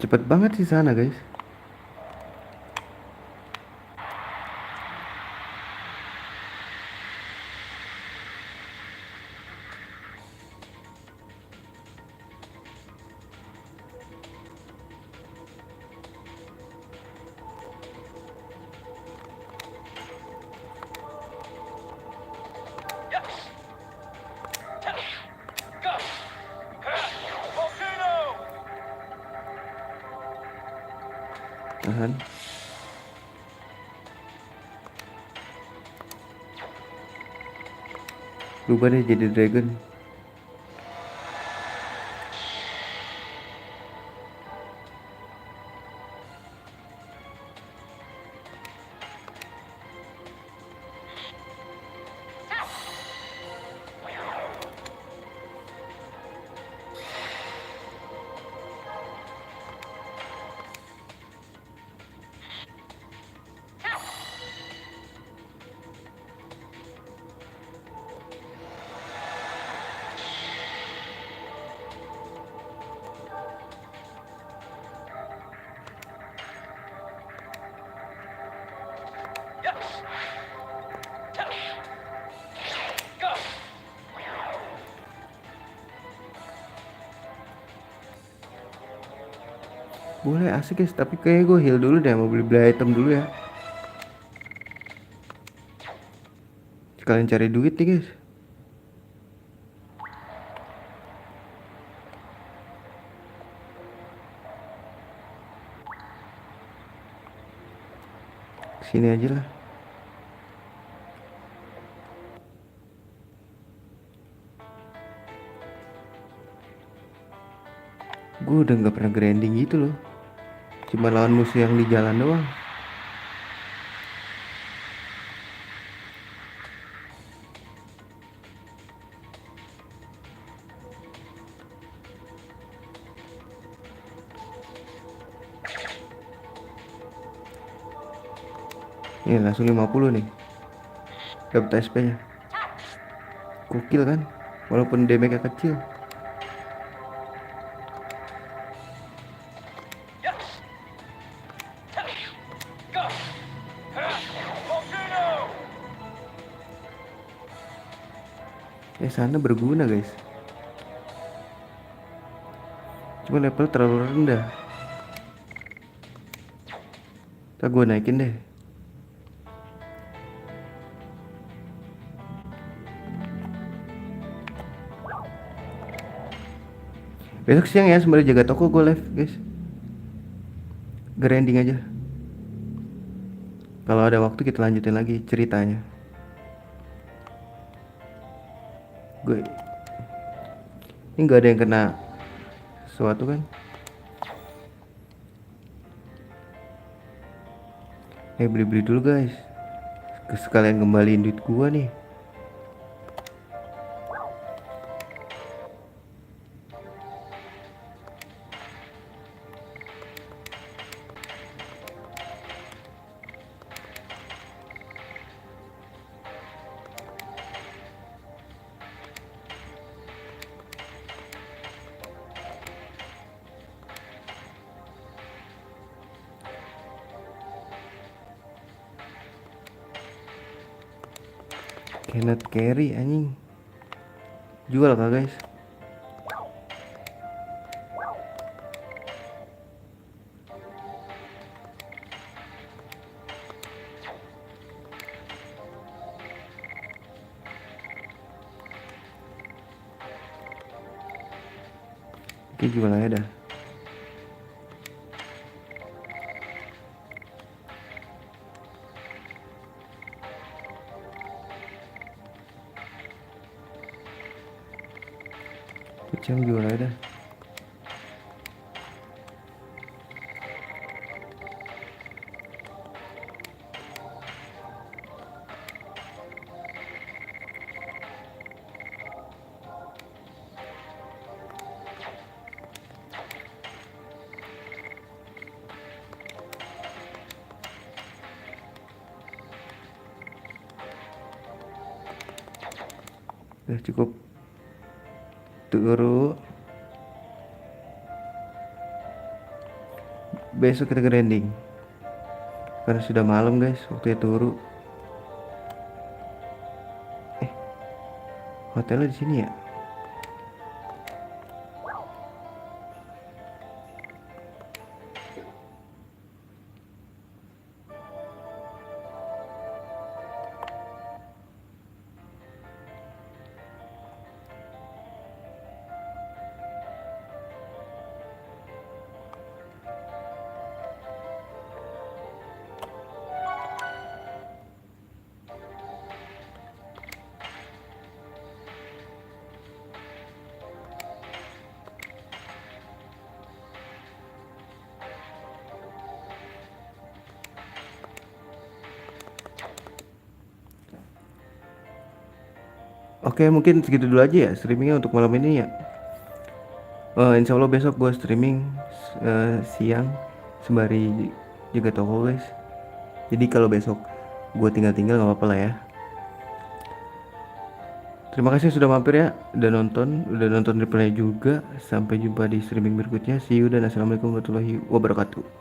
Cepet banget sih sana guys. Tahan. Lupa deh jadi dragon. Boleh asik guys, tapi kayak gue heal dulu deh, mau beli item dulu ya. Sekalian cari duit nih guys. Sini aja lah. Gue udah nggak pernah grinding gitu loh. Cuma lawan musuh yang di jalan doang. Ini langsung 50 nih. Dapat SP nya. Gokil kan? Walaupun damage-nya kecil. Sana berguna guys. Cuma level terlalu rendah. Ntar gue naikin deh. Besok siang ya sembari jaga toko gue live guys. Grinding aja. Kalau ada waktu kita lanjutin lagi ceritanya. Gue ini nggak ada yang kena sesuatu kan? Beli-beli dulu guys. Sekalian kembaliin duit gua nih. Cannot carry anjing. Jual kah guys? Oke jual aja dah. Kucing jual aja dah. Udah cukup turu. Besok kita grinding karena sudah malam guys, waktunya turu. Hotelnya di sini ya. Oke, mungkin segitu dulu aja ya streamingnya untuk malam ini ya. Insya Allah besok gue streaming siang sembari jaga toko guys. Jadi kalau besok gue tinggal nggak apa-apa lah ya. Terima kasih sudah mampir ya, udah nonton replaynya juga. Sampai jumpa di streaming berikutnya. See you dan assalamualaikum warahmatullahi wabarakatuh.